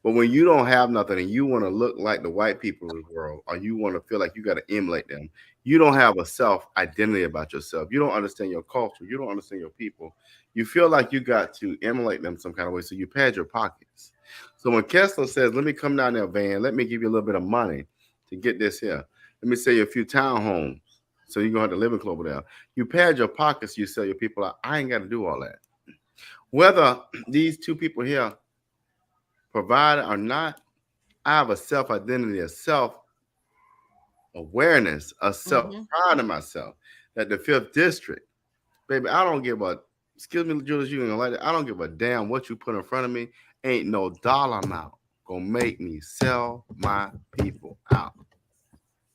But when you don't have nothing and you want to look like the white people of the world, or you want to feel like you got to emulate them, you don't have a self-identity about yourself. You don't understand your culture. You don't understand your people. You feel like you got to emulate them some kind of way, so you pad your pockets. So when Kessler says, let me come down there, Van, let me give you a little bit of money to get this here. Let me sell you a few townhomes, so you're going to have to live in Cloverdale. You pad your pockets, you sell your people out. I ain't got to do all that. Whether these two people here provide or not, I have a self-identity, a self-awareness, a self-pride in myself that the 5th district, baby, I don't give a, excuse me, Julius, you ain't gonna like it. I don't give a damn what you put in front of me. Ain't no dollar amount gonna make me sell my people out.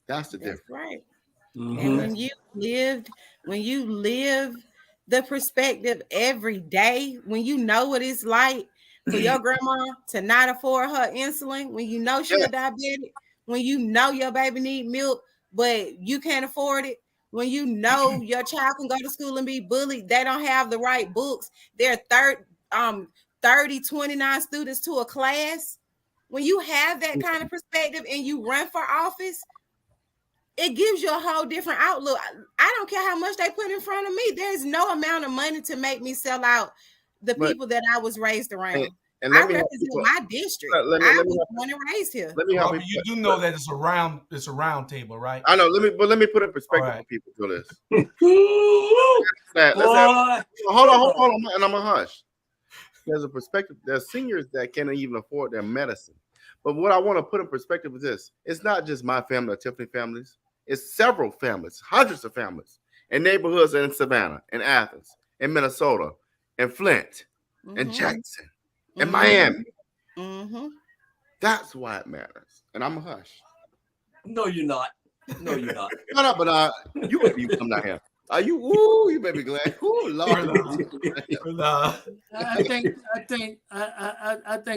That's the difference. Right. And when you live the perspective every day, when you know what it's like for your grandma to not afford her insulin, when you know she's diabetic, when you know your baby need milk, but you can't afford it, when you know your child can go to school and be bullied, they don't have the right books. There are 29 students to a class. When you have that kind of perspective and you run for office, it gives you a whole different outlook. I don't care how much they put in front of me. There's no amount of money to make me sell out the people that I was raised around. And I represent my district. I was born and raised here. Let me help Robert, you do know that it's a round table, right? I know. Let me put in perspective for people to this. Hold on, and I'm gonna hush. There's a perspective. There's seniors that can't even afford their medicine. But what I want to put in perspective is this: it's not just my family or Tiffany families. It's several families, hundreds of families in neighborhoods in Savannah, in Athens, in Minnesota, in Flint, in Jackson, in Miami. That's why it matters. And I'm a hush. No, you're not. No, you're not. Shut up, but you come down here. Are you? Ooh, you may be glad. Ooh, Lord. I think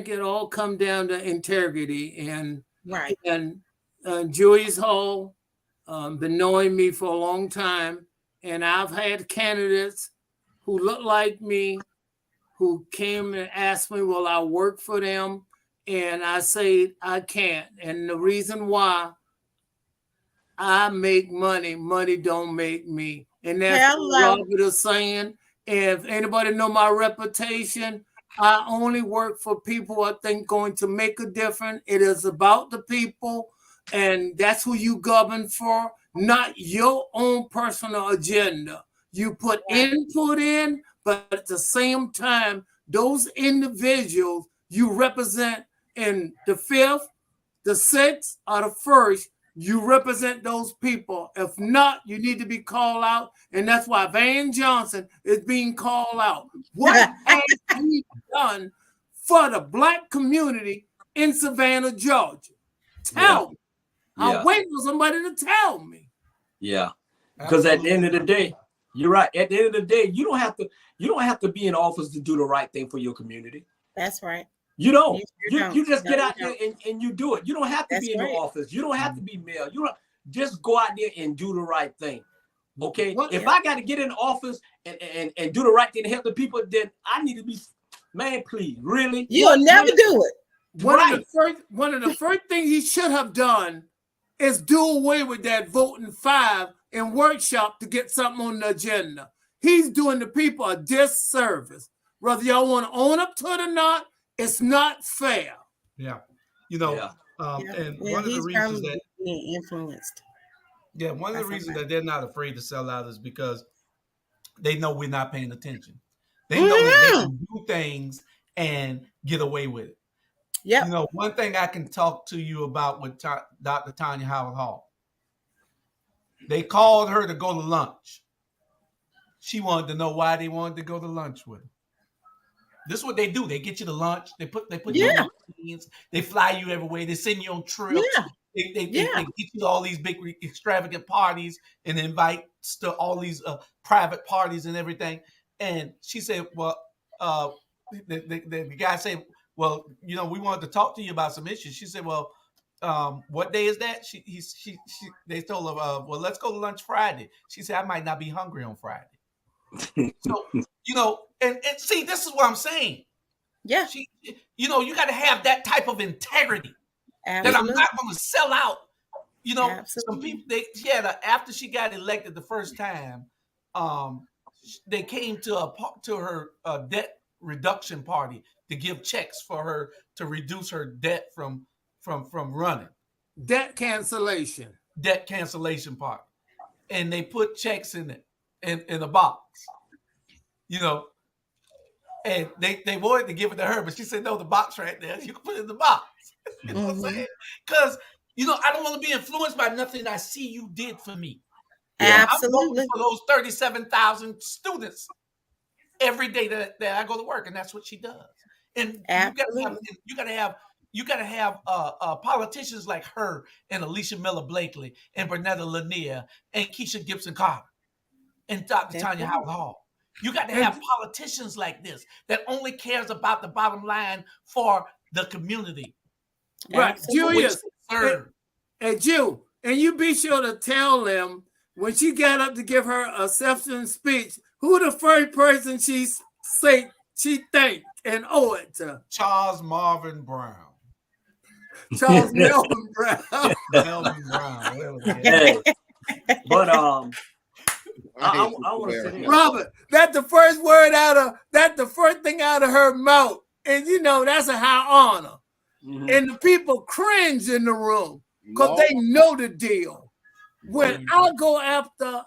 it all come down to integrity and right. And Julius Hall been knowing me for a long time, and I've had candidates who look like me who came and asked me, will I work for them? And I say I can't. And the reason why, I make money, money don't make me. And that's what Robert is saying. If anybody know my reputation, I only work for people I think going to make a difference. It is about the people, and that's who you govern for, not your own personal agenda. You put input in, but at the same time, those individuals you represent in the 5th, the 6th, or the 1st, you represent those people. If not, you need to be called out. And that's why Van Johnson is being called out. What has he done for the Black community in Savannah, Georgia? Tell me. I'm waiting for somebody to tell me. Yeah. Because at the end of the day, you're right. At the end of the day, you don't have to be in office to do the right thing for your community. That's right. You don't. You just get out there and you do it. You don't have to be in the office. You don't have to be mayor. You don't just go out there and do the right thing. Okay. If I got to get in the office and do the right thing to help the people, then I need to be, man, please, really? You'll never do it. One of the first things he should have done is do away with that voting 5 and workshop to get something on the agenda. He's doing the people a disservice. Whether y'all want to own up to it or not, it's not fair. Yeah. You know, and one of the reasons that being influenced. Yeah, one of the reasons that they're not afraid to sell out is because they know we're not paying attention. They know that they can do things and get away with it. Yeah. You know, one thing I can talk to you about with Dr. Tanya Howard Hall. They called her to go to lunch. She wanted to know why they wanted to go to lunch with her. This is what they do. They get you to lunch. They put you on machines. They fly you everywhere. They send you on trips. Yeah. They get you to all these big extravagant parties and invite to all these private parties and everything. And she said, well, the guy said, well, you know, we wanted to talk to you about some issues. She said, well, what day is that? They told her, well, let's go to lunch Friday. She said, I might not be hungry on Friday. So, you know, and see, this is what I'm saying. Yeah. You know, you got to have that type of integrity. Absolutely. That I'm not going to sell out. You know, some people, after she got elected the first time, they came to her debt reduction party to give checks for her to reduce her debt from running. Debt cancellation party. And they put checks in it, in a box. You know, and they wanted to give it to her, but she said, no, the box right there, you can put it in the box. You know what I'm saying? Because, you know, I don't want to be influenced by nothing I see you did for me. Absolutely. I'm voting for those 37,000 students every day that I go to work, and that's what she does. And you gotta have politicians like her and Alicia Miller Blakely and Bernetta Lanier and Keisha Gibson Carter and Dr. Tanya Howard Hall. You got to have politicians like this that only cares about the bottom line for the community. Right, Julius. And you be sure to tell them when she got up to give her acceptance speech, who the first person she thanked and owe it to? Charles Marvin Brown. Charles Melvin Brown. Melvin Brown. Hey, but I want to say this. Robert, that's the first thing out of her mouth. And you know, that's a high honor. Mm-hmm. And the people cringe in the room because they know the deal. When I go after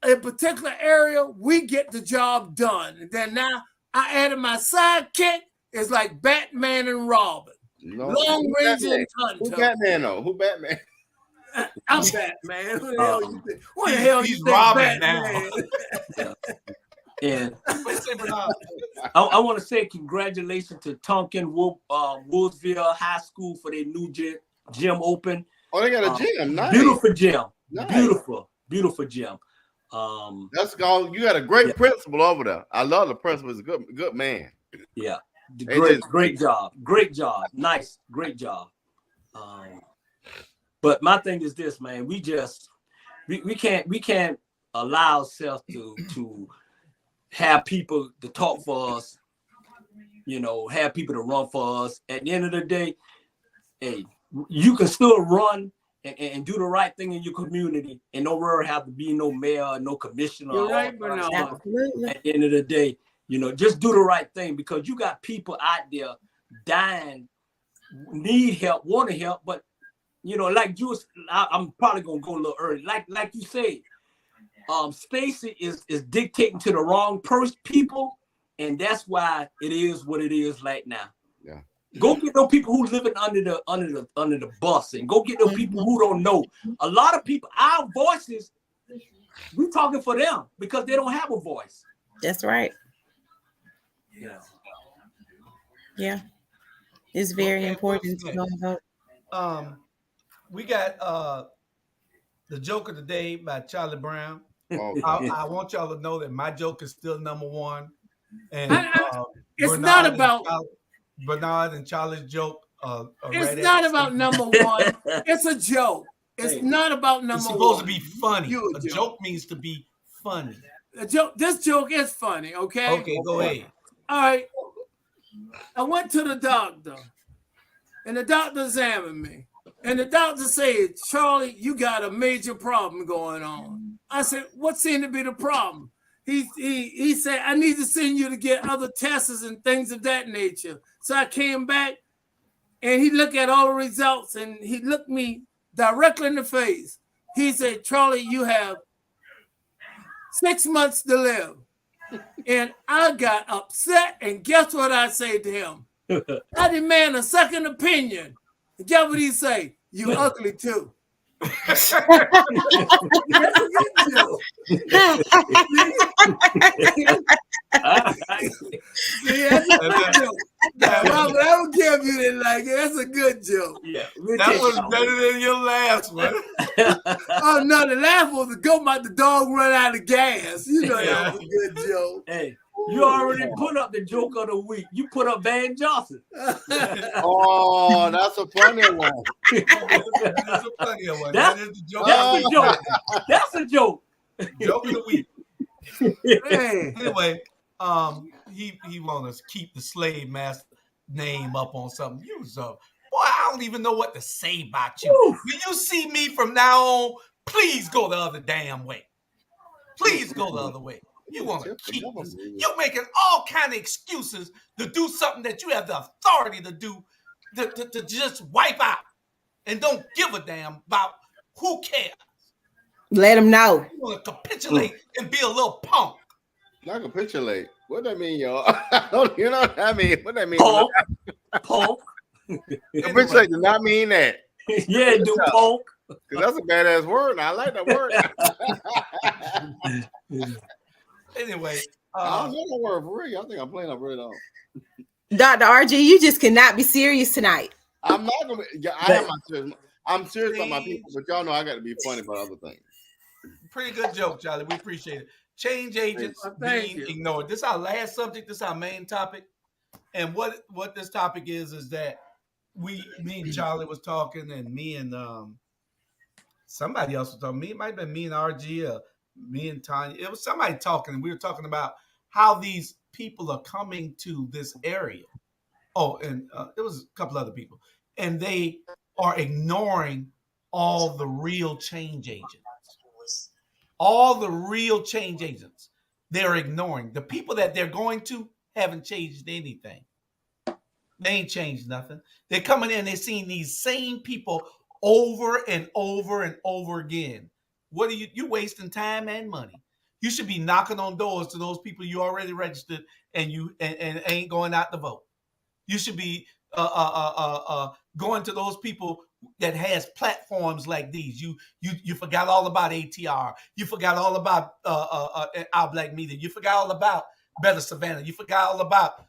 a particular area, we get the job done. And then now I added my sidekick. It's like Batman and Robin. No. Long range and hunter. Who Batman though? Who Batman? I'm Batman. Who the hell you think? What the hell you think Robin Batman? Now. And I want to say congratulations to Tonkin Woodsville High School for their new gym open. Oh, they got a gym. Nice. Beautiful gym. Nice. Beautiful gym. That's all. You got a great principal over there. I love the principal. He's a good man. Yeah. Great job. Great job. Nice. Great job. But my thing is this, man. We can't allow ourselves to have people to talk for us, have people to run for us. At the end of the day, hey, you can still run and do the right thing in your community and don't really have to be no mayor, no commissioner. You're right, Bernard. Absolutely. At the end of the day, just do the right thing because you got people out there dying, need help, want to help, but like Jules, I'm probably gonna go a little early. Like you said, Stacey is dictating to the wrong people, and that's why it is what it is right now. Yeah. Go get those people who living under the bus, and go get those people who don't know. A lot of people, our voices, we talking for them because they don't have a voice. That's right. Yeah. It's very important to know about. We got the joke of the day by Charlie Brown. Oh, I want y'all to know that my joke is still number one. And it's not about Bernard and Charlie's joke. It's not about number one. It's a joke. It's not about number one. It's supposed to be funny. A joke means to be funny. A joke. This joke is funny. Okay. Okay, go ahead. All right. I went to the doctor, and the doctor examined me. And the doctor said, Charlie, you got a major problem going on. I said, what seemed to be the problem? He said, I need to send you to get other tests and things of that nature. So I came back and he looked at all the results and he looked me directly in the face. He said, Charlie, you have 6 months to live. And I got upset. And guess what I said to him? I demand a second opinion. Guess what he say? You ugly too. That's a good joke. See, that's a good joke. Robert, I don't care if you didn't like it. That's a good joke. Yeah, that was better than your last one. Oh no, the last one was to go about the dog run out of gas. That was a good joke. Hey. You already put up the joke of the week. You put up Van Johnson. Oh, that's a funny one. That's a funny one. That's a joke. That's a joke. Joke of the week. Hey. Anyway, he want to keep the slave master name up on something. Boy, I don't even know what to say about you. Ooh. When you see me from now on, please go the other damn way. Please go the other way. You want to keep this. You're making all kind of excuses to do something that you have the authority to do, to just wipe out and don't give a damn about who cares. Let them know. You want to capitulate and be a little punk. Not capitulate. What that mean, y'all? You know what I mean? What that mean? Punk. Capitulate does not mean that. Yeah, do punk. Because that's a badass word. I like that word. Anyway, I don't know that word for real. I think I'm playing up really on. Dr. RG, you just cannot be serious tonight. I'm not gonna be. Yeah, I am not serious. I'm serious about my people, but y'all know I got to be funny about other things. Pretty good joke, Charlie. We appreciate it. Change agents being ignored. This is our last subject. This is our main topic. And what this topic is that me and Charlie was talking, and me and somebody else was talking. Me, it might have been me and RG, me and Tanya. It was somebody talking, and we were talking about how these people are coming to this area. Oh, and it was a couple other people, and they are ignoring all the real change agents. All the real change agents, they're ignoring. The people that they're going to haven't changed anything. They ain't changed nothing. They're coming in, they're seeing these same people over and over and over again. What are you're wasting time and money. You should be knocking on doors to those people you already registered and you and ain't going out to vote. You should be going to those people that has platforms like these. You forgot all about ATR. You forgot all about Our Black Media. You forgot all about Better Savannah. You forgot all about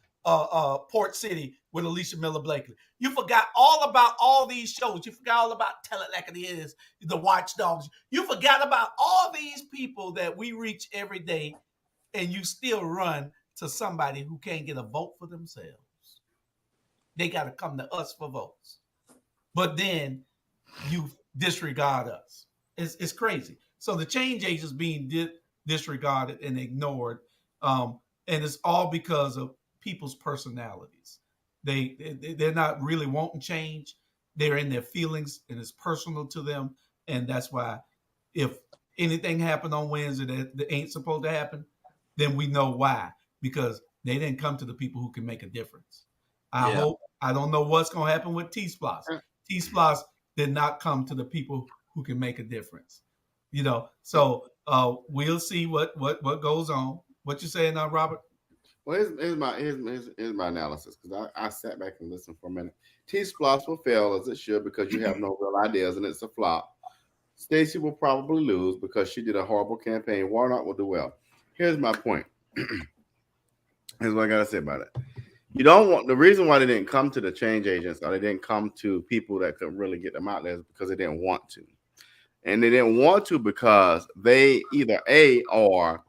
Port City with Alicia Miller Blakely. You forgot all about all these shows. You forgot all about Tell It Like It Is, the Watchdogs. You forgot about all these people that we reach every day, and you still run to somebody who can't get a vote for themselves. They got to come to us for votes. But then you disregard us. It's crazy. So the change agents being disregarded and ignored, and it's all because of people's personalities. They're not really wanting change. They're in their feelings, and it's personal to them. And that's why if anything happened on Wednesday that ain't supposed to happen, then we know why. Because they didn't come to the people who can make a difference. I don't know what's going to happen with T-Splosh. T-Splosh did not come to the people who can make a difference. So we'll see what goes on. What you saying now, Robert? Well, here's my analysis, because I sat back and listened for a minute. T-Splosh will fail as it should because you have no real ideas and it's a flop. Stacey will probably lose because she did a horrible campaign. Warnock will do well. Here's my point. Here's what I got to say about it. You don't want the reason why they didn't come to the change agents, or they didn't come to people that could really get them out there, is because they didn't want to. And they didn't want to because they either A, are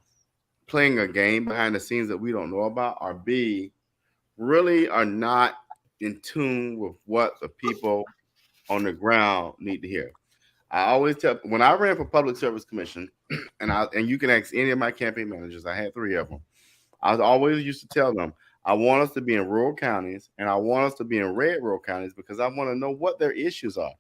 playing a game behind the scenes that we don't know about, or B, really are not in tune with what the people on the ground need to hear. I always tell, when I ran for Public Service Commission, and you can ask any of my campaign managers, I had 3 of them. I always used to tell them, I want us to be in rural counties, and I want us to be in red rural counties because I want to know what their issues are.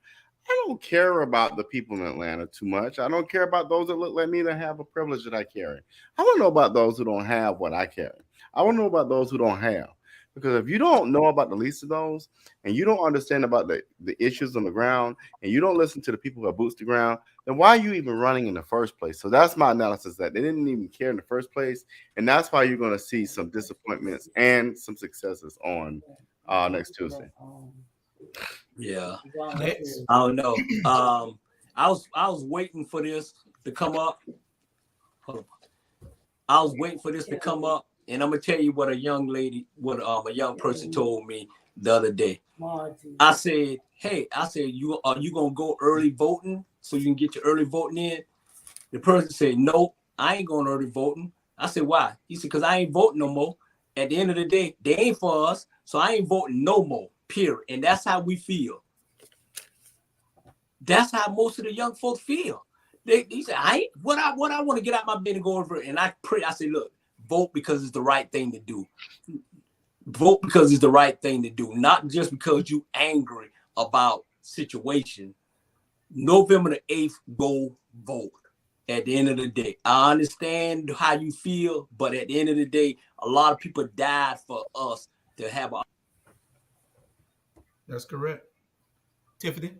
I don't care about the people in Atlanta too much. I don't care about those that look like me that have a privilege that I carry. I want to know about those who don't have what I carry. I want to know about those who don't have. Because if you don't know about the least of those, and you don't understand about the issues on the ground, and you don't listen to the people who have boots to the ground, then why are you even running in the first place? So that's my analysis, that they didn't even care in the first place. And that's why you're going to see some disappointments and some successes on next Tuesday. Yeah. I don't know. I was waiting for this to come up. Hold on. I was waiting for this to come up. And I'm gonna tell you what a young person told me the other day. I said, "Hey, you are you gonna go early voting so you can get your early voting in?" The person said, "No, I ain't going early voting." I said, "Why?" He said, "Because I ain't voting no more. At the end of the day, they ain't for us, so I ain't voting no more. Period." And that's how we feel. That's how most of the young folks feel. He said, "I want to get out my bed and go over it." And I pray. I said, "Look. Vote because it's the right thing to do. Vote because it's the right thing to do, not just because you angry about situation. November the 8th, go vote. At the end of the day, I understand how you feel, but at the end of the day, a lot of people died for us to have a." That's correct. Tiffany?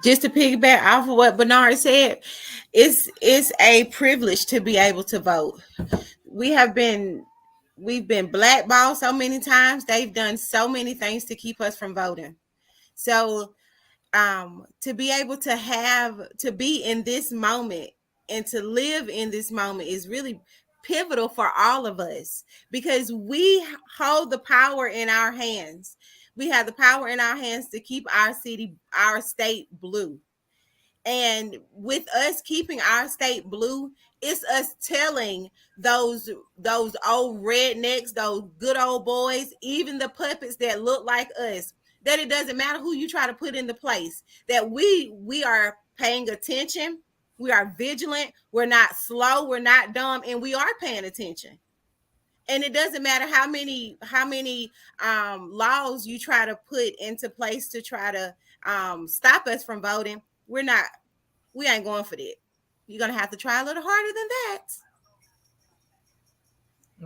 Just to piggyback off of what Bernard said, it's a privilege to be able to vote. We've been blackballed so many times. They've done so many things to keep us from voting. So to be able to be in this moment and to live in this moment is really pivotal for all of us, because we hold the power in our hands. We have the power in our hands to keep our city, our state blue. And with us keeping our state blue, it's us telling those old rednecks, those good old boys, even the puppets that look like us, that it doesn't matter who you try to put into place, that we are paying attention, we are vigilant, we're not slow, we're not dumb, and we are paying attention. And it doesn't matter how many laws you try to put into place to try to stop us from voting. We ain't going for that. You're gonna have to try a little harder than that.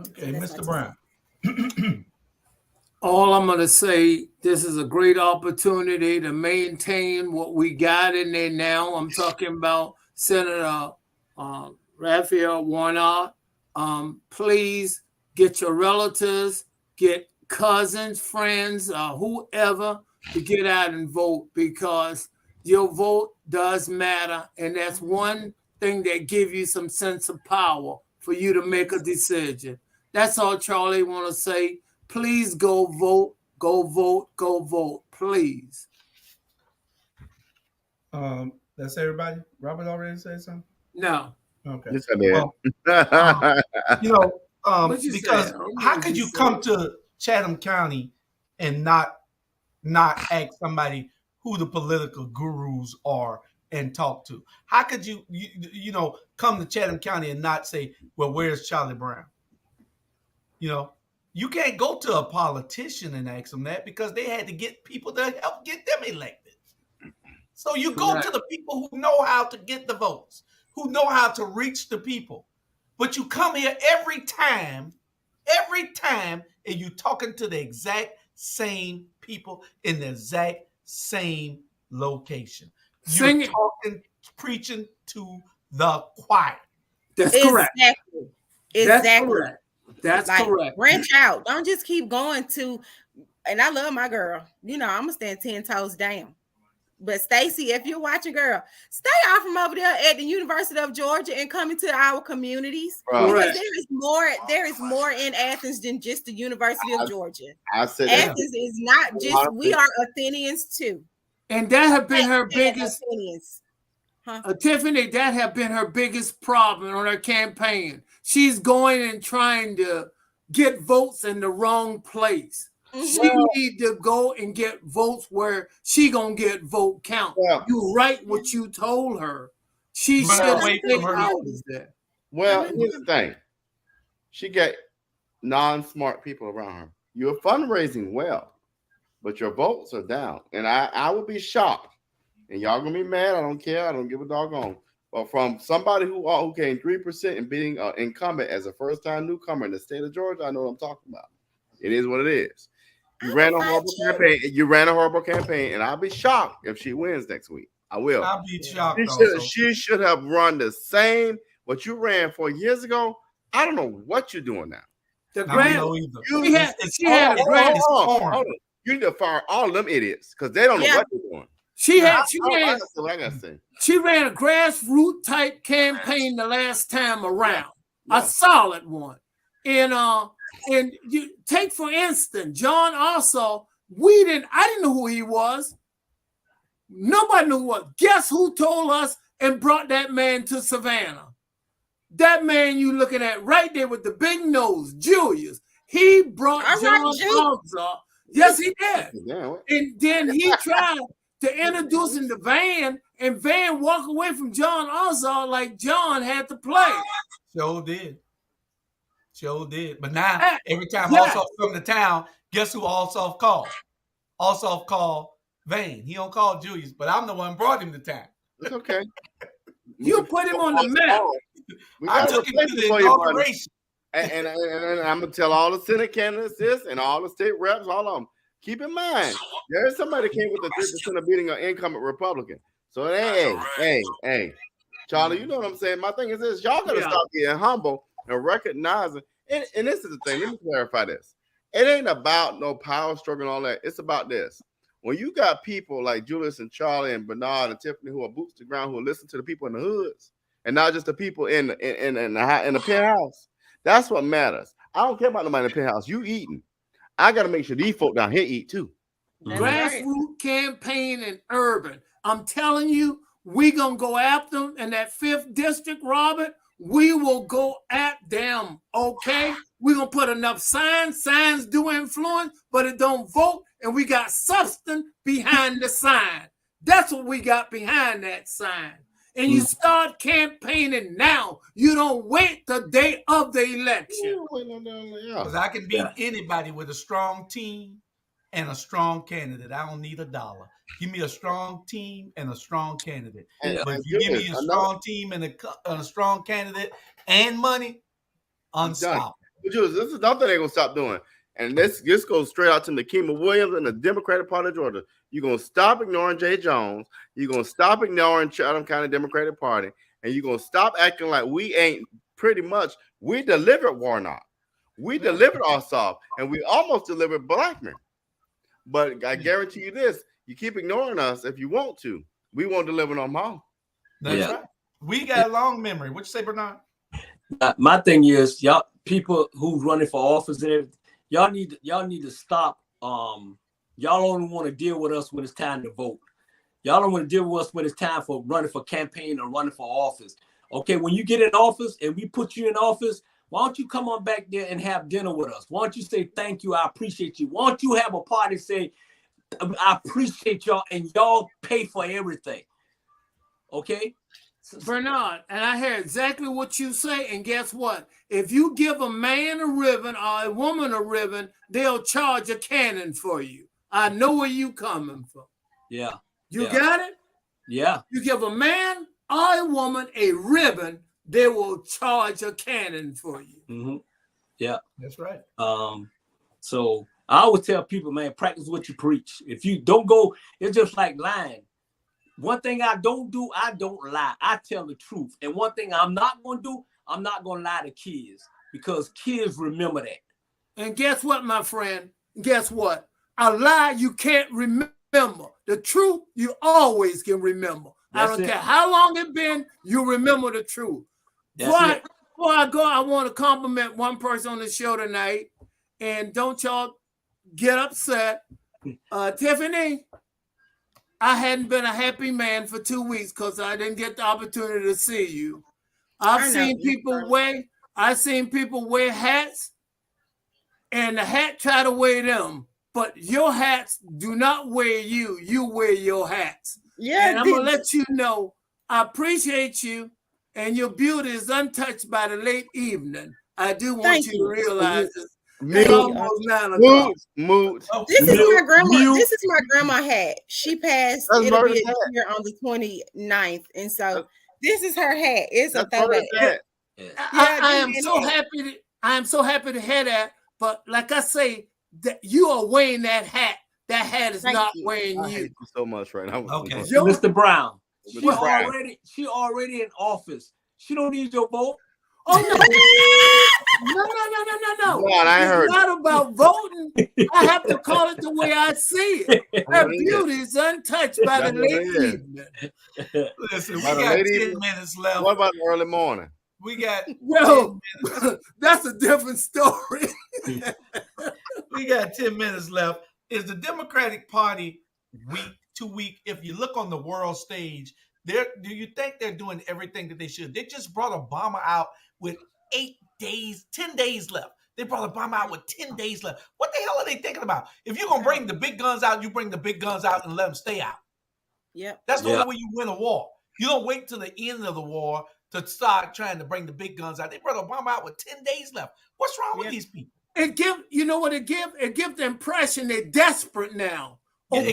Okay, Mr. Brown. All I'm going to say, this is a great opportunity to maintain what we got in there now. I'm talking about Senator Raphael Warnock. Please get your relatives, get cousins, friends, whoever to get out and vote, because your vote does matter. And that's one thing that gives you some sense of power for you to make a decision. That's all Charlie want to say. Please go vote, go vote, go vote, please. That's everybody. Robert already said something? No. Okay. Yes, I did. Well, because say? how could you come to Chatham County and not ask somebody who the political gurus are and talk to? How could you come to Chatham County and not say, well, where's Charlie Brown? You can't go to a politician and ask them that, because they had to get people to help get them elected. So you go to the people who know how to get the votes, who know how to reach the people. But you come here every time, and you talking to the exact same people in the exact same location. You're talking, preaching to the choir. That's correct. Exactly. That's correct. That's like, correct. Branch out. Don't just keep going to, and I love my girl. I'm going to stand 10 toes down. But Stacey, if you're watching, girl, stay out from over there at the University of Georgia and come into our communities. Because there is more in Athens than just the University of Georgia. I said Athens is not just, we are Athenians too. And that have been her biggest, Tiffany, that have been her biggest problem on her campaign. She's going and trying to get votes in the wrong place. She need to go and get votes where she gonna get vote count. You write what you told her. She should stay out of that. Well, here's the thing. She got non-smart people around her. You're fundraising well, but your votes are down. And I would be shocked. And y'all gonna be mad. I don't care. I don't give a doggone. But from somebody who gained 3% and beating an incumbent as a first-time newcomer in the state of Georgia, I know what I'm talking about. It is what it is. You ran a horrible campaign. And I'll be shocked if she wins next week. I will. I'll be shocked. She should have run the same what you ran 4 years ago. I don't know what you're doing now. The grant, she had a grant. You need to fire all of them idiots because they don't know what they're doing. She ran a grassroots type campaign the last time around, a solid one. And you take, for instance, John also, I didn't know who he was. Nobody knew what. Guess who told us and brought that man to Savannah? That man you looking at right there with the big nose, Julius. He brought John also. Yes, he did. And then he tried to introduce him to Van, and Van walked away from John also like John had to play. Sure did. But now, every time Alsop come to town, guess who Alsop called? Alsop called Van. He don't call Julius, but I'm the one who brought him to town. It's okay. You put him on the map. I took him to the inauguration. And I'm going to tell all the Senate candidates this and all the state reps, all of them. Keep in mind, there's somebody that came with the 3% of beating an incumbent Republican. So, hey, Charlie, you know what I'm saying? My thing is this. Y'all got to stop being humble and recognizing. And this is the thing. Let me clarify this. It ain't about no power struggle and all that. It's about this. When you got people like Julius and Charlie and Bernard and Tiffany who are boots to the ground, who listen to the people in the hoods and not just the people in the penthouse, that's what matters. I don't care about nobody in the penthouse. You eating. I got to make sure these folk down here eat too. Grassroots campaign and urban. I'm telling you, we going to go after them in that 5th district, Robert. we will go at them, okay? We're going to put enough signs. Signs do influence, but it don't vote, and we got substance behind the sign. That's what we got behind that sign. And you start campaigning now. You don't wait the day of the election. Because I can beat anybody with a strong team and a strong candidate. I don't need $1. Give me a strong team and a strong candidate. But if you give me a strong team and a strong candidate and money, unstoppable. This is another thing they're going to stop doing. And this goes straight out to Nikema Williams and the Democratic Party of Georgia. You're going to stop ignoring Jay Jones. You're going to stop ignoring Chatham County Democratic Party. And you're going to stop acting like we ain't pretty much. We delivered Warnock. We delivered Ossoff. And we almost delivered Blackman. But I guarantee you this. You keep ignoring us if you want to. We won't deliver no more. That's right. We got a long memory. What you say, Bernard? My thing is, y'all people who's running for office and everything, y'all need to stop. Y'all only want to deal with us when it's time to vote. Y'all don't want to deal with us when it's time for running for campaign or running for office. Okay, when you get in office and we put you in office, why don't you come on back there and have dinner with us? Why don't you say thank you? I appreciate you. Why don't you have a party say, I appreciate y'all, and y'all pay for everything. Okay? Bernard, and I hear exactly what you say, and guess what? If you give a man a ribbon or a woman a ribbon, they'll charge a cannon for you. I know where you coming from. Yeah. You got it? Yeah. You give a man or a woman a ribbon, they will charge a cannon for you. Mm-hmm. Yeah. That's right. So I always tell people, man, practice what you preach. If you don't go, it's just like lying. One thing I don't do, I don't lie. I tell the truth. And one thing I'm not going to do, I'm not going to lie to kids, because kids remember that. And guess what, my friend? Guess what? A lie you can't remember. The truth you always can remember. I don't care how long it's been, you remember the truth. Before I go, I want to compliment one person on the show tonight. And don't y'all get upset. Tiffany, I hadn't been a happy man for 2 weeks because I didn't get the opportunity to see you. I've seen people wear hats, and the hat try to wear them, but your hats do not wear you. You wear your hats. Yeah, and I'm gonna let you know I appreciate you, and your beauty is untouched by the late evening. I do want you to realize this. It's almost 9 o'clock. This is my grandma. This is my grandma hat. She passed. It'll be here on the 29th, and so this is her hat. It's a throwback. I am so happy. I am so happy to hear that. But like I say, that you are wearing that hat. That hat is not wearing you. I hate you so much right now. Okay, Mr. Brown. She already in office. She don't need your vote. Oh no! God, I heard. It's not about voting. I have to call it the way I see it. Her beauty is untouched by the late evening. Listen, we got 10 minutes left. What about the early morning? We got that's a different story. We got 10 minutes left. Is the Democratic Party weak, too weak? If you look on the world stage, do you think they're doing everything that they should? They just brought Obama out with 10 days left. They brought Obama out with 10 days left. What the hell are they thinking about? If you're going to bring the big guns out, you bring the big guns out and let them stay out. Yep. That's the only way you win a war. You don't wait till the end of the war to start trying to bring the big guns out. They brought Obama out with 10 days left. What's wrong with these people? It give the impression they're desperate now. Yeah,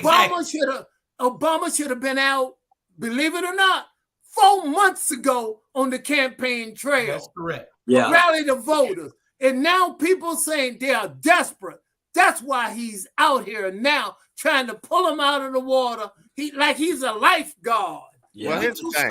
Obama should have been out, believe it or not, 4 months ago on the campaign trail. That's correct. Yeah. Rally the voters. And now people saying they are desperate. That's why he's out here now trying to pull him out of the water. He's a lifeguard. Yeah. Well, here's the thing.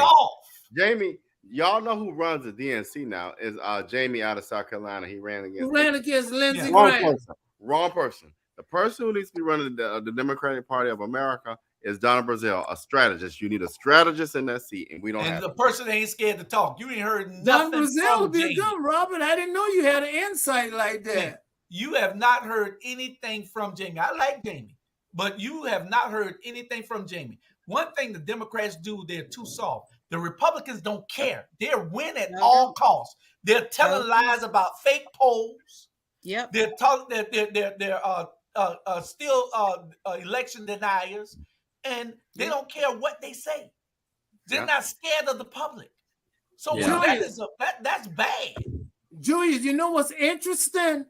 Jamie, y'all know who runs the DNC now is Jamie out of South Carolina. He ran against Lindsey Graham. Wrong person. The person who needs to be running the Democratic Party of America is Donna Brazile, a strategist. You need a strategist in that seat, and we don't have. And the person ain't scared to talk. You ain't heard nothing. Donna Brazile would be good, Robert. I didn't know you had an insight like that. You have not heard anything from Jamie. I like Jamie, but you have not heard anything from Jamie. One thing the Democrats do, they're too soft. The Republicans don't care. They're win at all costs. They're telling lies about fake polls. Yep. They're talking. They're still election deniers, and they don't care what they say. They're not scared of the public. So that's bad. Julius, you know what's interesting?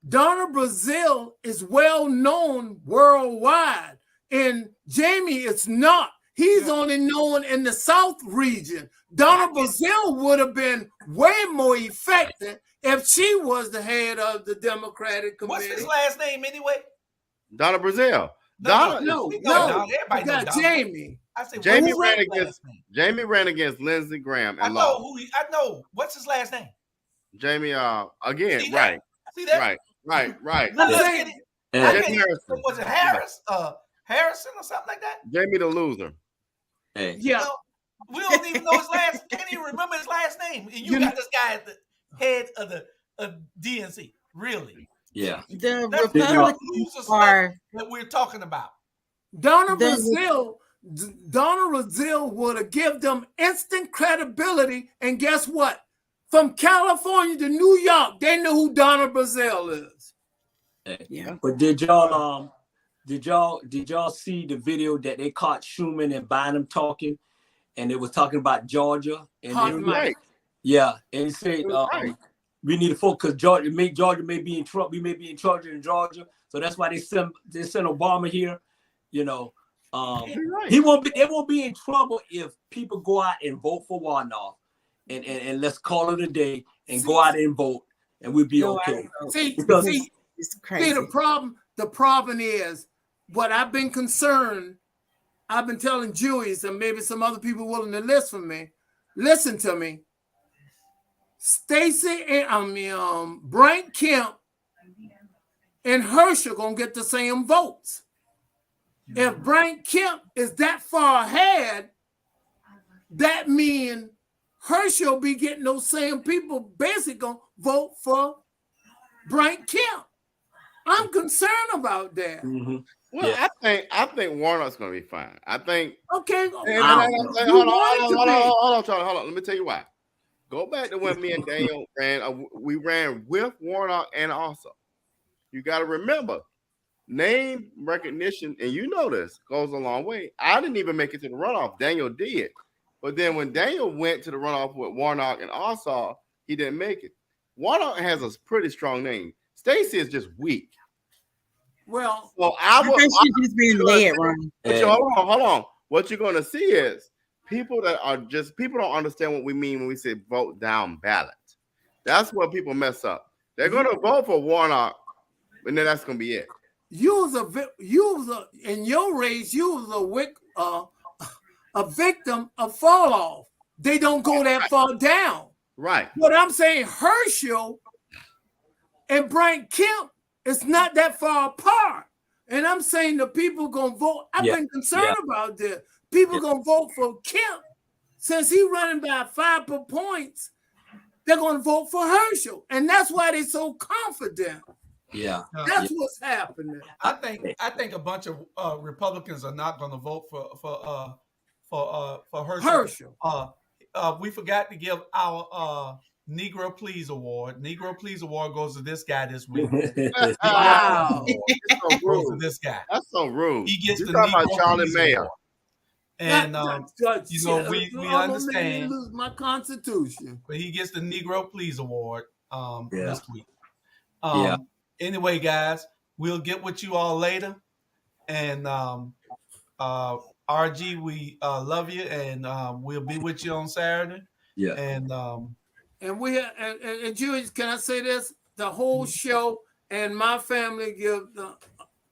Donna Brazile is well known worldwide, and Jamie is not. He's only known in the South region. Donna Brazile would have been way more effective if she was the head of the Democratic Committee. What's his last name anyway? Donna Brazile. No. Everybody knows Jamie. I say, Jamie ran against Lindsey Graham. And I know. What's his last name? Jamie. Again, See right. See that? Right. Harrison. Was it Harris? Harrison or something like that? Jamie the loser. Hey. Yeah. We don't even know his last. Can't even remember his last name. And you got this guy at the head of the DNC. Really? Yeah. The That's Republicans are that we're talking about. Donna Brazile would have given them instant credibility. And guess what? From California to New York, they know who Donna Brazile is. Yeah. But did y'all see the video that they caught Schumann and Bynum talking, and they was talking about Georgia? And right. Yeah, and he said we need to focus. Georgia may be in trouble. We may be in charge in Georgia, so that's why they sent Obama here. You know, they won't be in trouble if people go out and vote for Warnock, and let's call it a day and go out and vote, and we'll be okay. See, it's crazy. See, the problem is what I've been concerned. I've been telling Julius and maybe some other people willing to listen to me. Stacey and Brian Kemp and Herschel gonna get the same votes. If Brian Kemp is that far ahead, that means Herschel be getting those same people basically gonna vote for Brian Kemp. I'm concerned about that. Mm-hmm. Well, I think Warnock's gonna be fine. I think. Okay. Hold on, Charlie. Hold on. Let me tell you why. Go back to when me and Daniel ran. We ran with Warnock, and also, you got to remember, name recognition, and you know this goes a long way. I didn't even make it to the runoff. Daniel did, but then when Daniel went to the runoff with Warnock and Ossaw, he didn't make it. Warnock has a pretty strong name. Stacey is just weak. Well, I think she's just being led, Ron. Hold on. What you're going to see is people don't understand what we mean when we say vote down ballot. That's where people mess up. They're going to vote for Warnock, and then that's going to be it. In your race, you was a victim of fall off. They don't go that far down. Right. But I'm saying Herschel and Brian Kemp is not that far apart. And I'm saying the people gonna vote. I've been concerned about this. People gonna vote for Kemp since he running by 5 points. They're gonna vote for Herschel, and that's why they're so confident. Yeah, that's what's happening. I think a bunch of Republicans are not gonna vote for Herschel. We forgot to give our Negro Please Award. Negro Please Award goes to this guy this week. Wow. So goes to this guy. That's so rude. He gets the Negro Negro Charlie Please Mayer. Award. And we understand. Lose my constitution. But he gets the Negro Please Award this week. Anyway, guys, we'll get with you all later. And RG, we love you, and we'll be with you on Saturday. Yeah. And Julius, can I say this? The whole show and my family give the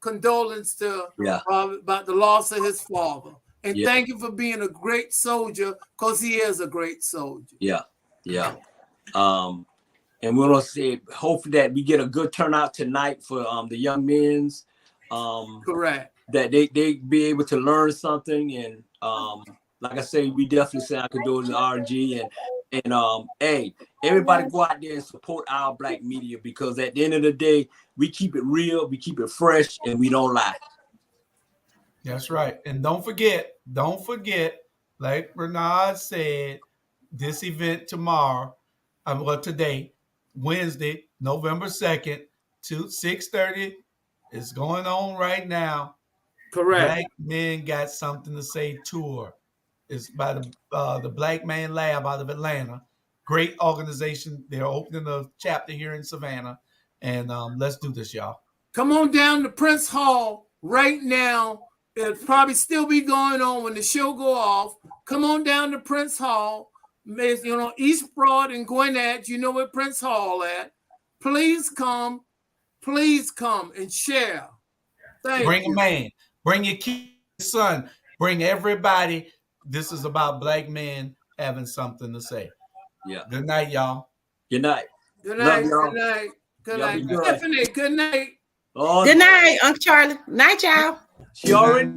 condolence to about the loss of his father. And thank you for being a great soldier, because he is a great soldier. Yeah. And we're gonna say hopefully that we get a good turnout tonight for the young men's. Correct. That they be able to learn something, and like I say, we definitely say I could do it in RG, and hey, everybody go out there and support our black media, because at the end of the day, we keep it real, we keep it fresh, and we don't lie. That's right. And don't forget, like Bernard said, this event tomorrow, today, Wednesday, November 2nd, to 6:30 is going on right now. Correct. Black Men Got Something to Say tour. It's by the Black Man Lab out of Atlanta. Great organization. They're opening a chapter here in Savannah. And let's do this, y'all. Come on down to Prince Hall right now. It'll probably still be going on when the show go off. Come on down to Prince Hall. You know, East Broad and Gwinnett. You know where Prince Hall at. Please come and share. Bring a man. Bring your kid, son. Bring everybody. This is about black men having something to say. Yeah. Good night, y'all. Good night. Good night. Love y'all. Good night. Good Y'all night. be good. Stephanie, good night. Oh, Good night, Uncle Charlie. Night, y'all. she already.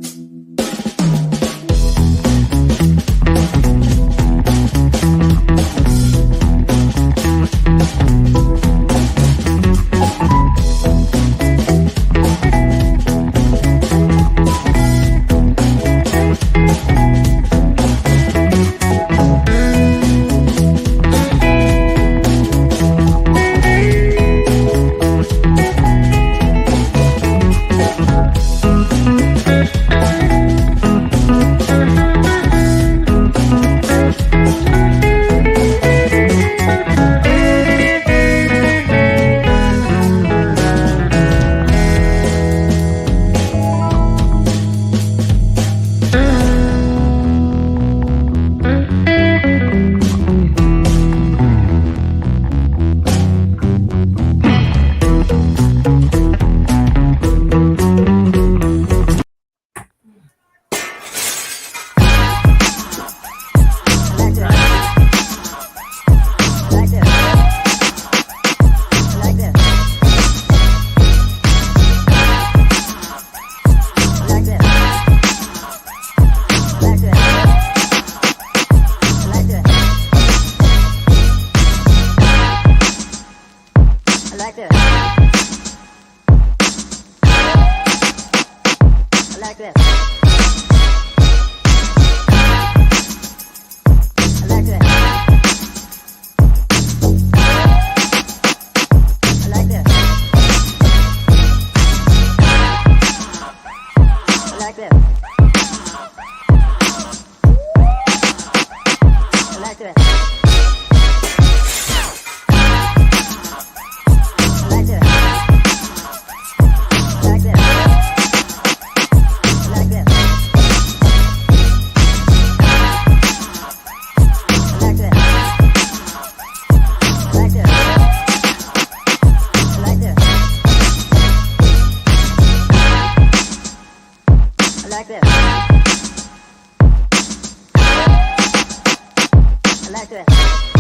like this.